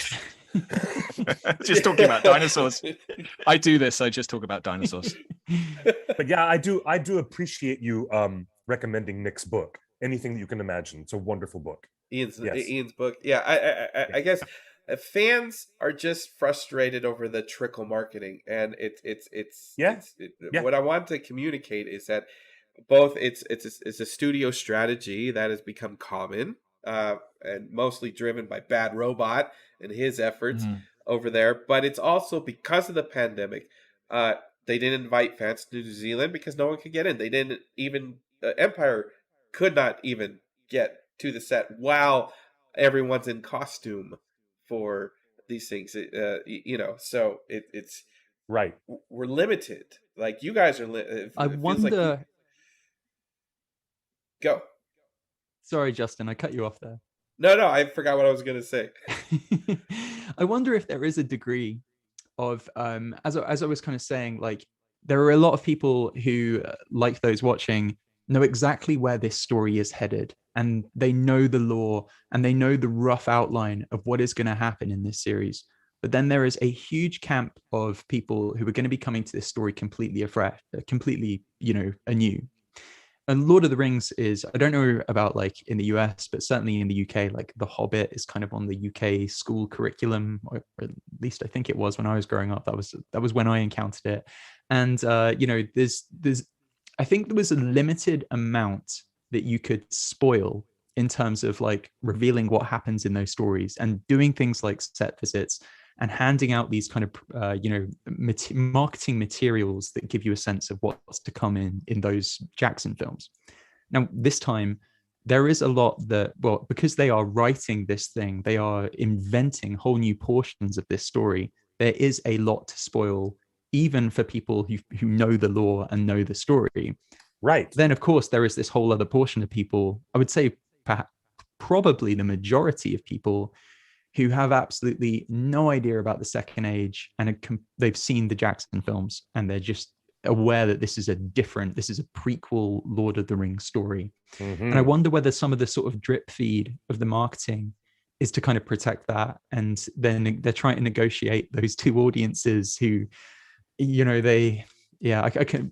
Just talking about dinosaurs. I do this, I just talk about dinosaurs. But yeah, I do appreciate you recommending Nick's book, anything that you can imagine. It's a wonderful book. Yes. Ian's book. Yeah, I guess fans are just frustrated over the trickle marketing, and what I want to communicate is that both it's a studio strategy that has become common, and mostly driven by Bad Robot and his efforts over there, but it's also because of the pandemic. They didn't invite fans to New Zealand because no one could get in. They didn't even Empire could not even get to the set while everyone's in costume for these things. So it's right. We're limited. Like you guys are. I wonder. Like go. Sorry, Justin, I cut you off there. No, I forgot what I was going to say. I wonder if there is a degree of, as I was kind of saying, like there are a lot of people who, like those watching, know exactly where this story is headed, and they know the lore and they know the rough outline of what is going to happen in this series. But then there is a huge camp of people who are going to be coming to this story completely afresh, completely, anew. And Lord of the Rings is, I don't know about like in the US, but certainly in the UK, like The Hobbit is kind of on the UK school curriculum, or at least I think it was when I was growing up. That was when I encountered it. And there's I think there was a limited amount that you could spoil in terms of like revealing what happens in those stories and doing things like set visits and handing out these kind of, marketing materials that give you a sense of what's to come in those Jackson films. Now, this time, there is a lot that, well, because they are writing this thing, they are inventing whole new portions of this story. There is a lot to spoil, even for people who know the lore and know the story. Right. Then, of course, there is this whole other portion of people, I would say probably the majority of people, who have absolutely no idea about the Second Age, and they've seen the Jackson films, and they're just aware that this is a prequel Lord of the Rings story. And I wonder whether some of the sort of drip feed of the marketing is to kind of protect that, and then they're trying to negotiate those two audiences who,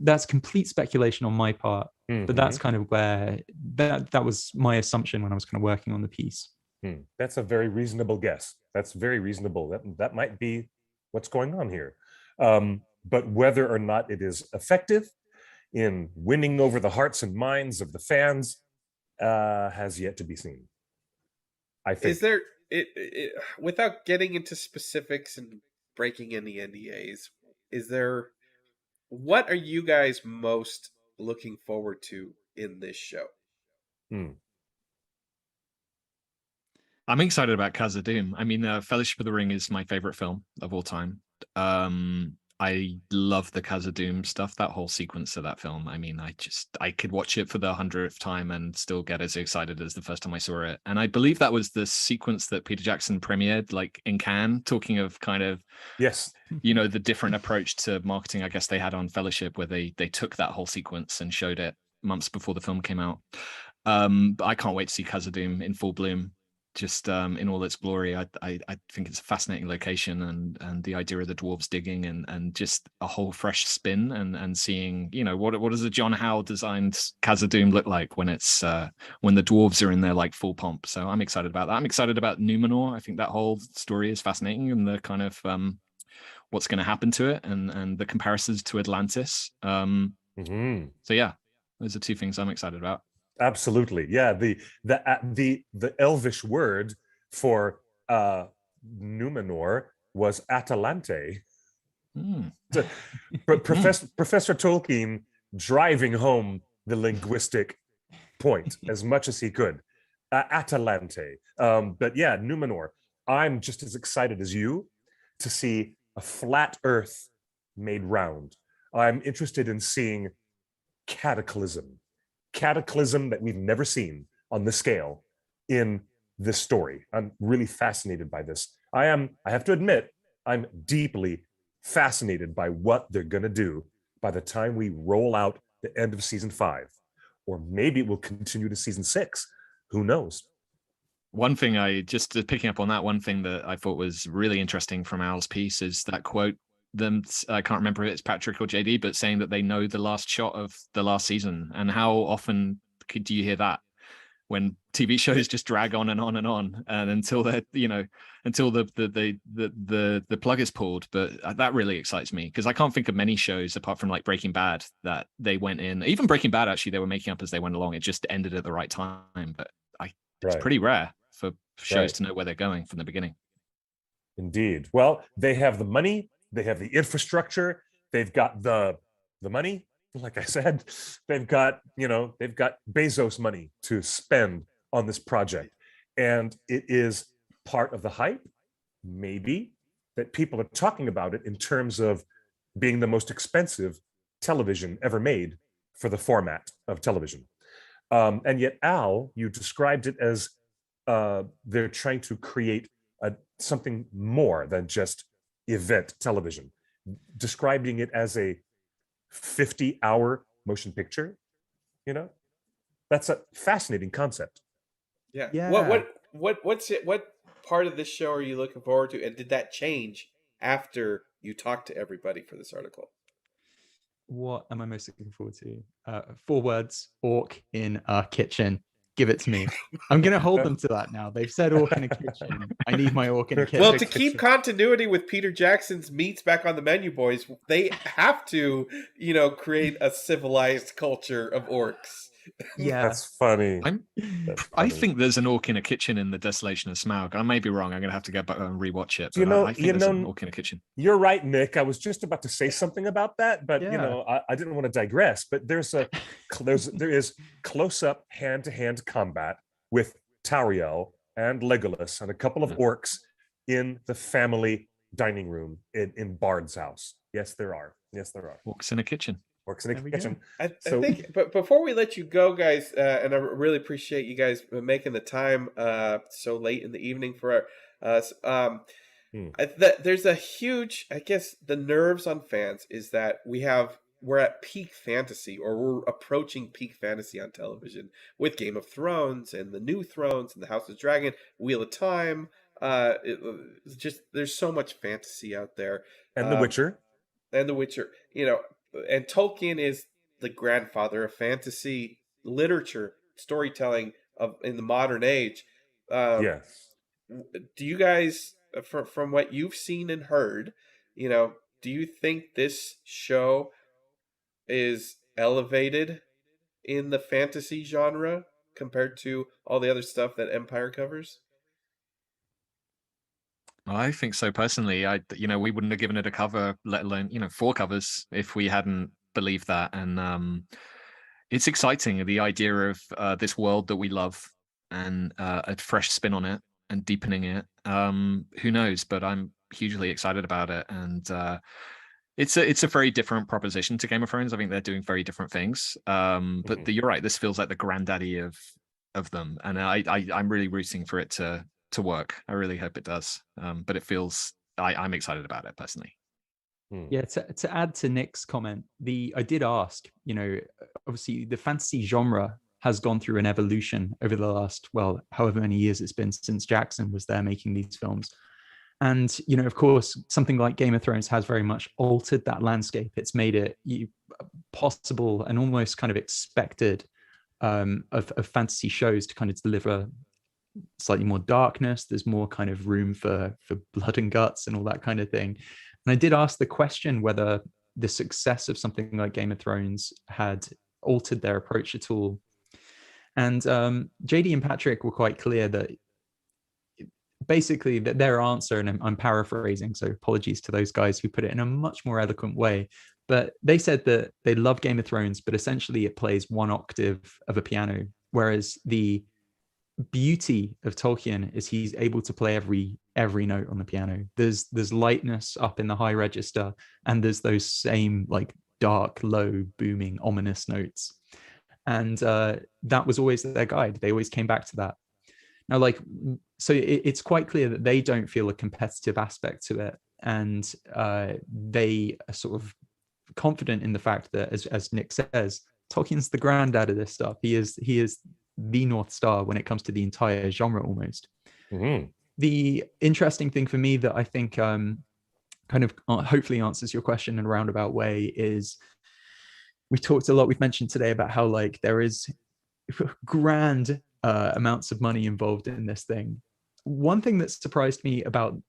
that's complete speculation on my part, but that's kind of where that was my assumption when I was kind of working on the piece. That's a very reasonable guess. That's very reasonable. That might be what's going on here. But whether or not it is effective in winning over the hearts and minds of the fans has yet to be seen. I think. Is there, without getting into specifics and breaking any NDAs, what are you guys most looking forward to in this show? I'm excited about Khazad-dûm. I mean, Fellowship of the Ring is my favorite film of all time. I love the Khazad-dûm stuff, that whole sequence of that film. I mean, I could watch it for the 100th time and still get as excited as the first time I saw it. And I believe that was the sequence that Peter Jackson premiered, like in Cannes, talking of kind of, yes, the different approach to marketing, I guess they had on Fellowship, where they took that whole sequence and showed it months before the film came out. But I can't wait to see Khazad-dûm in full bloom. Just in all its glory. I think it's a fascinating location, and the idea of the dwarves digging and just a whole fresh spin and seeing, what does a John Howe designed Khazad-dûm look like when it's when the dwarves are in their like full pomp. So I'm excited about that. I'm excited about Numenor. I think that whole story is fascinating, and the kind of what's going to happen to it, and the comparisons to Atlantis. So yeah, those are two things I'm excited about. Absolutely, yeah. The Elvish word for Numenor was Atalante. Professor Tolkien driving home the linguistic point as much as he could. Atalante. But yeah, Numenor. I'm just as excited as you to see a flat Earth made round. I'm interested in seeing cataclysm that we've never seen on this scale in this story. I'm really fascinated by this. I have to admit, I'm deeply fascinated by what they're going to do by the time we roll out the end of season 5, or maybe it will continue to season 6. Who knows? One thing picking up on that, one thing that I thought was really interesting from Al's piece is that quote. I can't remember if it's Patrick or JD, but saying that they know the last shot of the last season. And how often do you hear that? when TV shows just drag on and on and on, and until they're, until the plug is pulled. But that really excites me, because I can't think of many shows apart from like Breaking Bad that they went in. Even Breaking Bad, actually, they were making up as they went along. It just ended at the right time. But it's pretty rare for shows to know where they're going from the beginning. Indeed. Well, they have the money, they have the infrastructure, they've got the money. Like I said, they've got Bezos money to spend on this project. And it is part of the hype, maybe, that people are talking about it in terms of being the most expensive television ever made for the format of television. And yet, Al, you described it as they're trying to create something more than just event television, describing it as a 50-hour motion picture. That's a fascinating concept. Yeah. What part of this show are you looking forward to, and did that change after you talked to everybody for this article? What am I most looking forward to? 4 words: orc in a kitchen. Give it to me. I'm going to hold them to that now. They've said orc in a kitchen. I need my orc in a kitchen. Well, to keep continuity with Peter Jackson's meats back on the menu, boys, they have to, create a civilized culture of orcs. Yeah, that's funny. I think there's an orc in a kitchen in The Desolation of Smaug. I may be wrong. I'm going to have to go back and rewatch it. But I think there's an orc in a kitchen. You're right, Nick. I was just about to say something about that, but I didn't want to digress. But there is close-up, hand-to-hand combat with Tauriel and Legolas and a couple of orcs in the family dining room in Bard's house. Yes, there are. Orcs in a kitchen. Works in a kitchen. I think, but before we let you go, guys, and I really appreciate you guys making the time so late in the evening for us. There's a huge, I guess, the nerves on fans is that we're at peak fantasy, or we're approaching peak fantasy on television with Game of Thrones and the New Thrones and the House of Dragon, Wheel of Time. It's just there's so much fantasy out there, and The Witcher, and Tolkien is the grandfather of fantasy literature, storytelling in the modern age. Yes. Do you guys, from what you've seen and heard, do you think this show is elevated in the fantasy genre compared to all the other stuff that Empire covers? I think so personally. We wouldn't have given it a cover, let alone 4 covers, if we hadn't believed that. And it's exciting, the idea of this world that we love and a fresh spin on it and deepening it. Who knows? But I'm hugely excited about it, and it's a very different proposition to Game of Thrones. I think they're doing very different things. But you're right. This feels like the granddaddy of them, and I'm really rooting for it to work. I really hope it does. But it feels I'm excited about it personally. Yeah, to add to Nick's comment, I did ask, obviously the fantasy genre has gone through an evolution over the last, however many years it's been since Jackson was there making these films. And, of course, something like Game of Thrones has very much altered that landscape. It's made it possible and almost kind of expected of fantasy shows to kind of deliver slightly more darkness. There's more kind of room for blood and guts and all that kind of thing. And I did ask the question whether the success of something like Game of Thrones had altered their approach at all. And JD and Patrick were quite clear that basically that their answer, and I'm paraphrasing, so apologies to those guys who put it in a much more eloquent way, but they said that they love Game of Thrones, but essentially it plays 1 octave of a piano, whereas the beauty of Tolkien is he's able to play every note on the piano. There's lightness up in the high register, and there's those same like dark, low, booming, ominous notes. And that was always their guide. They always came back to that. Now, so it's quite clear that they don't feel a competitive aspect to it, and they are sort of confident in the fact that, as Nick says, Tolkien's the granddad of this stuff. He is the North Star when it comes to the entire genre almost. Mm-hmm. The interesting thing for me that I think kind of hopefully answers your question in a roundabout way is we've mentioned today about how there is grand amounts of money involved in this thing. One thing that surprised me about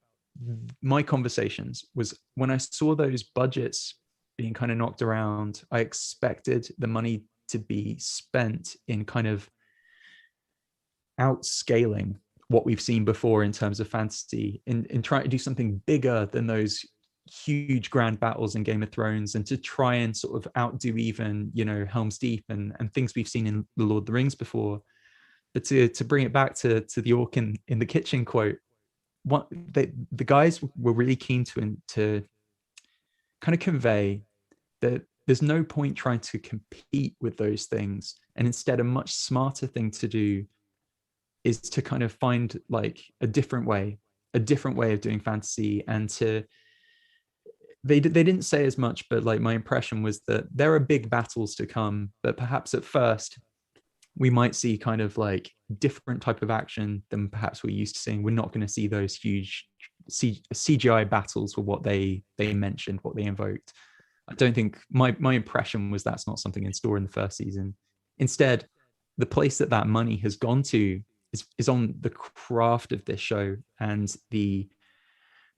my conversations was when I saw those budgets being kind of knocked around, I expected the money to be spent in kind of outscaling what we've seen before in terms of fantasy, in trying to do something bigger than those huge grand battles in Game of Thrones, and to try and sort of outdo even, you know, Helm's Deep and things we've seen in The Lord of the Rings before. But to bring it back to the orc in the kitchen quote, what the guys were really keen to kind of convey that there's no point trying to compete with those things, and instead a much smarter thing to do is to kind of find like a different way of doing fantasy. And to they didn't say as much, but like my impression was that there are big battles to come, but perhaps at first we might see kind of like different type of action than perhaps we're used to seeing. We're not going to see those huge CGI battles for what they mentioned, what they invoked. I don't think my impression was that's not something in store in the first season. Instead, the place that money has gone to is on the craft of this show and the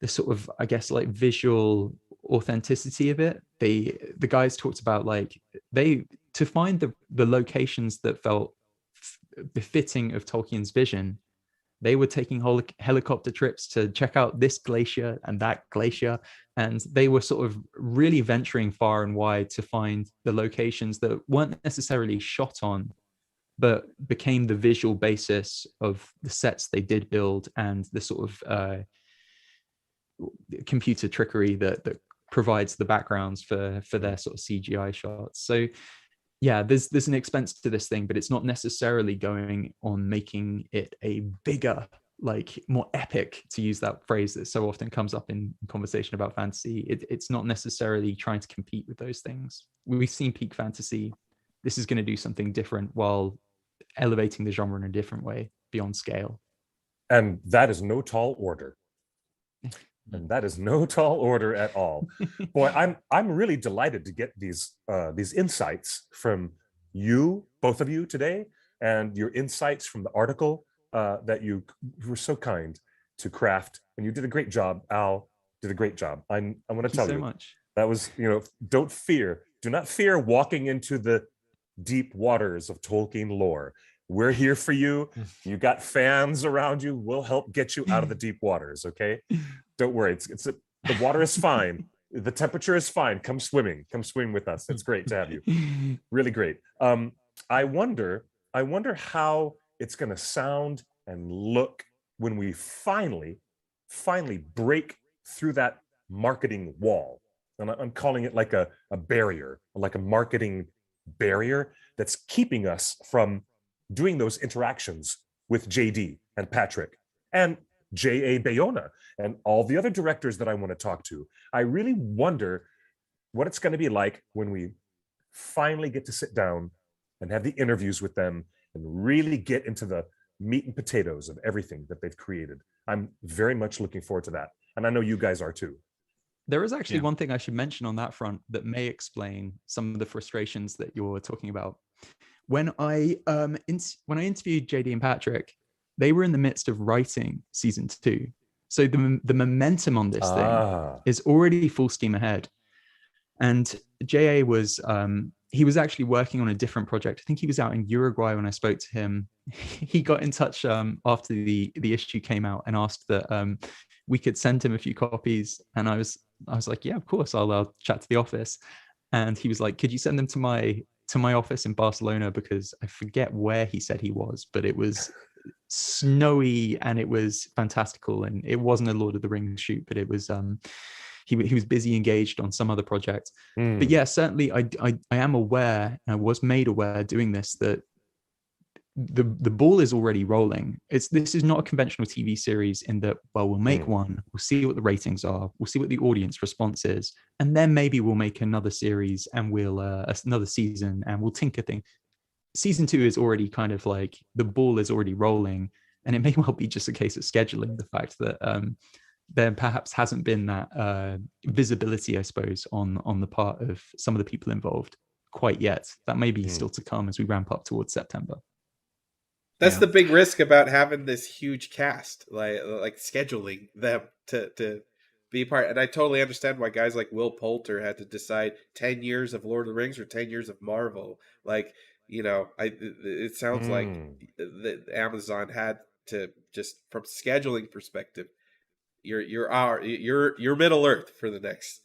sort of, I guess, like visual authenticity of it. The guys talked about like to find the locations that felt befitting of Tolkien's vision, they were taking helicopter trips to check out this glacier and that glacier, and they were sort of really venturing far and wide to find the locations that weren't necessarily shot on, but became the visual basis of the sets they did build and the sort of computer trickery that provides the backgrounds for their sort of CGI shots. So yeah, there's an expense to this thing, but it's not necessarily going on making it a bigger, like more epic, to use that phrase that so often comes up in conversation about fantasy. It's not necessarily trying to compete with those things. We've seen peak fantasy. This is going to do something different while elevating the genre in a different way beyond scale. And that is no tall order. And that is no tall order at all. Boy, I'm really delighted to get these insights from you, both of you today, and your insights from the article that you were so kind to craft. And you did a great job. Al did a great job. I want to tell you, much. That was, do not fear walking into the deep waters of Tolkien lore. We're here for you. You got fans around you. We'll help get you out of the deep waters. Okay, don't worry. The water is fine. The temperature is fine. Come swimming with us. It's great to have you. Really great. I wonder how it's going to sound and look when we finally break through that marketing wall. And I'm calling it like a barrier, like a marketing barrier that's keeping us from doing those interactions with JD and Patrick and J.A. Bayona and all the other directors that I want to talk to. I really wonder what it's going to be like when we finally get to sit down and have the interviews with them and really get into the meat and potatoes of everything that they've created. I'm very much looking forward to that. And I know you guys are too. There is actually one thing I should mention on that front that may explain some of the frustrations that you're talking about. When I interviewed JD and Patrick, they were in the midst of writing season 2. So the momentum on this thing is already full steam ahead. And JA was he was actually working on a different project. I think he was out in Uruguay when I spoke to him. He got in touch after the issue came out and asked that we could send him a few copies. And I was like, yeah, of course, I'll chat to the office. And he was like, could you send them to my office in Barcelona, because I forget where he said he was, but it was snowy and it was fantastical, and it wasn't a Lord of the Rings shoot, but it was he was busy engaged on some other project. But yeah, certainly I am aware, and I was made aware doing this, that the ball is already rolling. This is not a conventional TV series in that, well, we'll make one, we'll see what the ratings are, we'll see what the audience response is, and then maybe we'll make another series and we'll another season and we'll tinker things. Season 2 is already kind of like, the ball is already rolling, and it may well be just a case of scheduling, the fact that there perhaps hasn't been that visibility, I suppose, on the part of some of the people involved quite yet. That may be still to come as we ramp up towards September. That's Yeah. the big risk about having this huge cast, like scheduling them to be part. And I totally understand why guys like Will Poulter had to decide 10 years of Lord of the Rings or 10 years of Marvel. Like, it sounds like Mm. the Amazon had to, just from scheduling perspective, you're Middle Earth for the next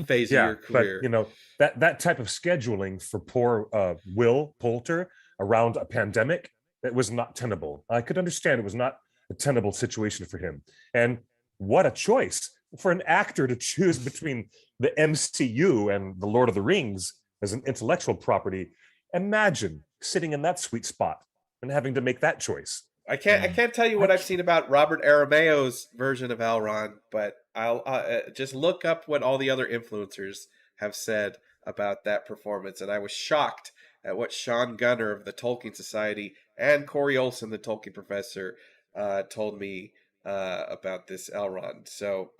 phase of Yeah, your but career. that type of scheduling for poor Will Poulter around a pandemic, that was not tenable. I could understand it was not a tenable situation for him. And what a choice for an actor to choose between the MCU and the Lord of the Rings as an intellectual property. Imagine sitting in that sweet spot and having to make that choice. I can't tell you what I've seen about Robert Arameo's version of Elrond, but I'll just look up what all the other influencers have said about that performance, and I was shocked at what Sean Gunner of the Tolkien Society and Corey Olson, the Tolkien professor, told me about this Elrond. So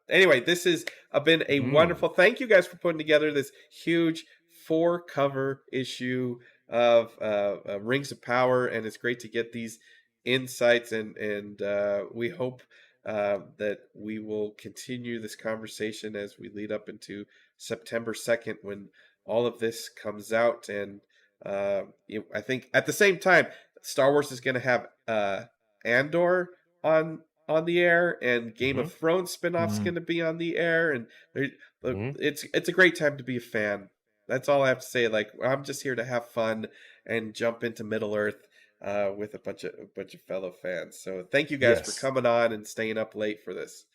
anyway, this has been a wonderful. Thank you guys for putting together this huge 4-cover issue of Rings of Power, and it's great to get these insights, and we hope that we will continue this conversation as we lead up into September 2nd, when all of this comes out. And I think at the same time, Star Wars is going to have Andor on the air, and Game of Thrones spinoff's going to be on the air, and it's a great time to be a fan. That's all I have to say. Like, I'm just here to have fun and jump into Middle Earth with a bunch of fellow fans. So thank you guys for coming on and staying up late for this.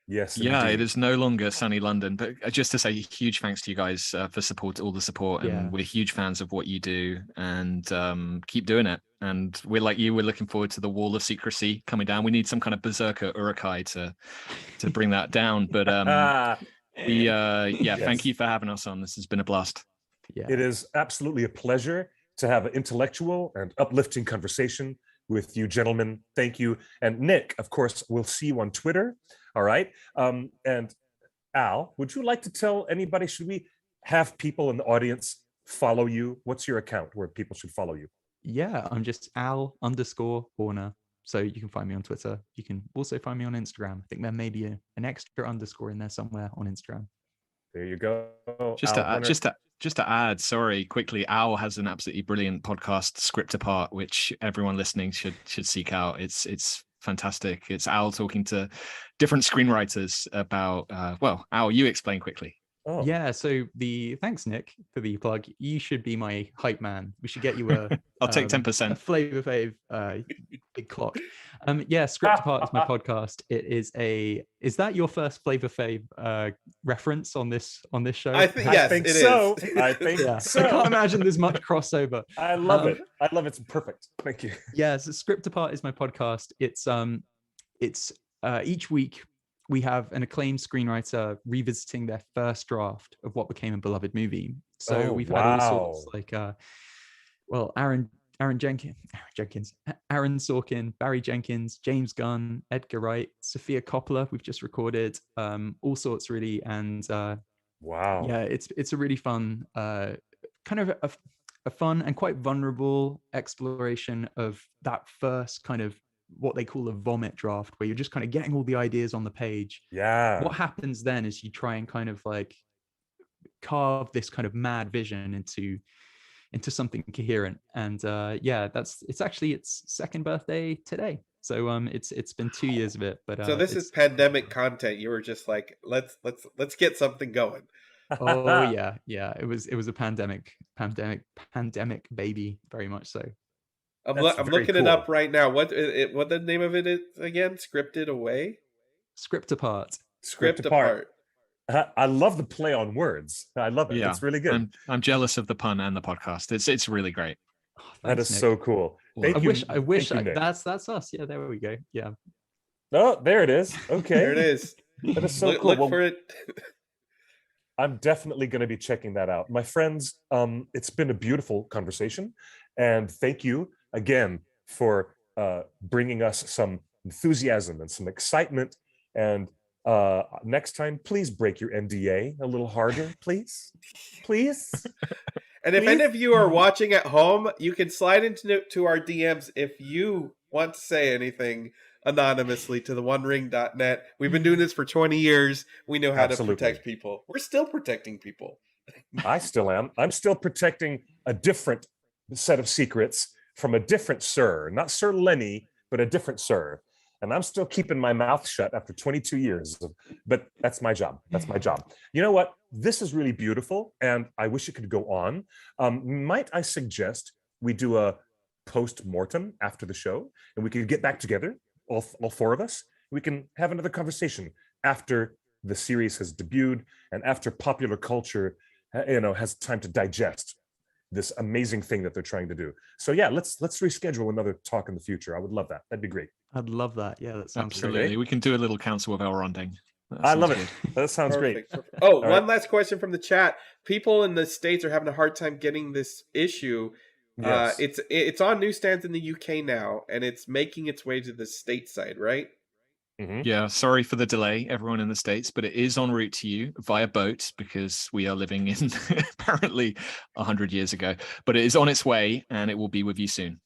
Yes, yeah, indeed. it is no longer sunny London, but just to say huge thanks to you guys for all the support, and we're huge fans of what you do, and keep doing it. And we're like you, we're looking forward to the wall of secrecy coming down. We need some kind of berserker Urukai to bring that down. But thank you for having us on. This has been a blast. Yeah, it is absolutely a pleasure to have an intellectual and uplifting conversation with you gentlemen. Thank you. And Nick, of course, we'll see you on Twitter. All right. And Al, would you like to tell anybody, should we have people in the audience follow you? What's your account where people should follow you? Yeah, I'm just Al_Horner. So you can find me on Twitter. You can also find me on Instagram. I think there may be an extra underscore in there somewhere on Instagram. There you go. Just to add, sorry, quickly, Al has an absolutely brilliant podcast, Script Apart, which everyone listening should seek out. It's fantastic. It's Al talking to different screenwriters about Al, you explain quickly. Oh. Yeah, so thanks Nick for the plug. You should be my hype man. We should get you a I'll take 10%. A Flavor Fave big clock. Script Apart is my podcast. Is that your first Flavor Fave reference on this show? I think so. I think so. I can't imagine there's much crossover. I love it. It's perfect. Thank you. Yeah, so Script Apart is my podcast. It's each week we have an acclaimed screenwriter revisiting their first draft of what became a beloved movie. So we've had all sorts, like Aaron Sorkin, Barry Jenkins, James Gunn, Edgar Wright, Sophia Coppola. We've just recorded all sorts, really. And it's a really fun kind of a fun and quite vulnerable exploration of that first kind of what they call a vomit draft, where you're just kind of getting all the ideas on the page. Yeah. What happens then is you try and kind of like carve this kind of mad vision into something coherent. And it's actually its second birthday today. So it's been 2 years of it. But so this is pandemic content. You were just like, let's get something going. Oh yeah. It was a pandemic baby, very much so. I'm looking it up right now. What the name of it is again? Scripted Away? Script Apart. Script Apart. I love the play on words. I love it. Yeah, it's really good. I'm jealous of the pun and the podcast. It's really great. Oh, that is Nick. So cool. Thank you. I wish that's us. Yeah, there we go. Yeah. Oh, there it is. Okay. There it is. That is so cool. Look for it. I'm definitely going to be checking that out. My friends, it's been a beautiful conversation. And thank you again for bringing us some enthusiasm and some excitement. And next time, please break your NDA a little harder, please. And if any Please? of you are watching at home, you can slide into our DMs if you want to say anything anonymously to the onering.net. We've been doing this for 20 years. We know how to Absolutely. protect people. We're still protecting people. I still am. I'm still protecting a different set of secrets from a different sir, not Sir Lenny, but a different sir. And I'm still keeping my mouth shut after 22 years. But that's my job. That's my job. You know what? This is really beautiful, and I wish it could go on. Might I suggest we do a post-mortem after the show, and we can get back together, all four of us? We can have another conversation after the series has debuted and after popular culture has time to digest this amazing thing that they're trying to do. So yeah, let's reschedule another talk in the future. I would love that. That'd be great. I'd love that. Yeah, that sounds Absolutely. great. We can do a little council of our Ronding. I love it. That sounds great. Perfect. Oh, All one right. last question from the chat. People in the States are having a hard time getting this issue. Yes. It's on newsstands in the UK now, and it's making its way to the stateside, right? Mhm. Yeah, sorry for the delay, everyone in the States, but it is en route to you via boat because we are living in apparently 100 years ago. But it is on its way and it will be with you soon.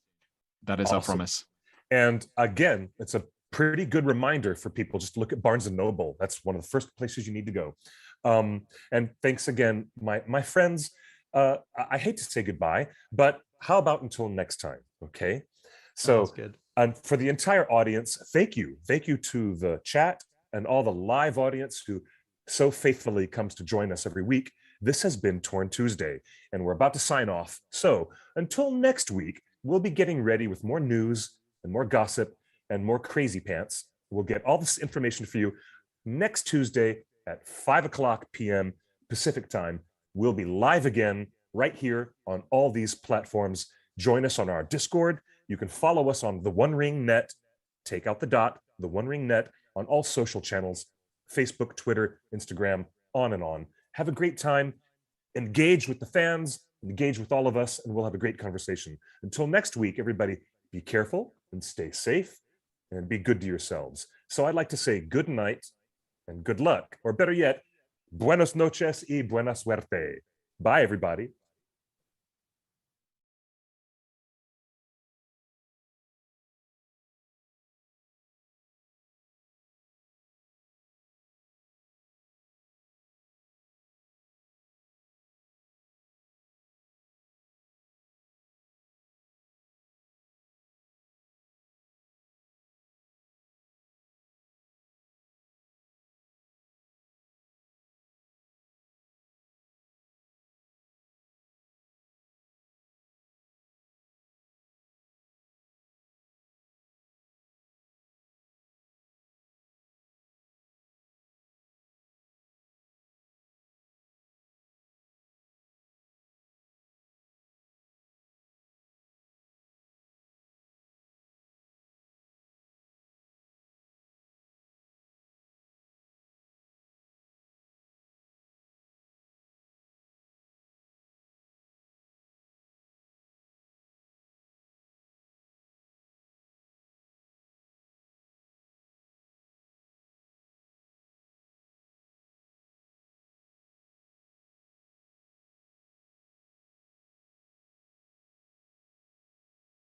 That is our Awesome. promise. And again, it's a pretty good reminder for people. Just look at Barnes and Noble. That's one of the first places you need to go. And thanks again, my friends. I hate to say goodbye, but how about until next time? Okay. So Sounds good. and for the entire audience, thank you. Thank you to the chat and all the live audience who so faithfully comes to join us every week. This has been Torn Tuesday, and we're about to sign off. So until next week, we'll be getting ready with more news and more gossip and more crazy pants. We'll get all this information for you next Tuesday at 5:00 p.m. Pacific time. We'll be live again right here on all these platforms. Join us on our Discord. You can follow us on the One Ring Net, take out the dot, the One Ring Net on all social channels, Facebook, Twitter, Instagram, on and on. Have a great time. Engage with the fans, engage with all of us, and we'll have a great conversation. Until next week, everybody, be careful and stay safe and be good to yourselves. So I'd like to say good night and good luck, or better yet, buenos noches y buena suerte. Bye, everybody.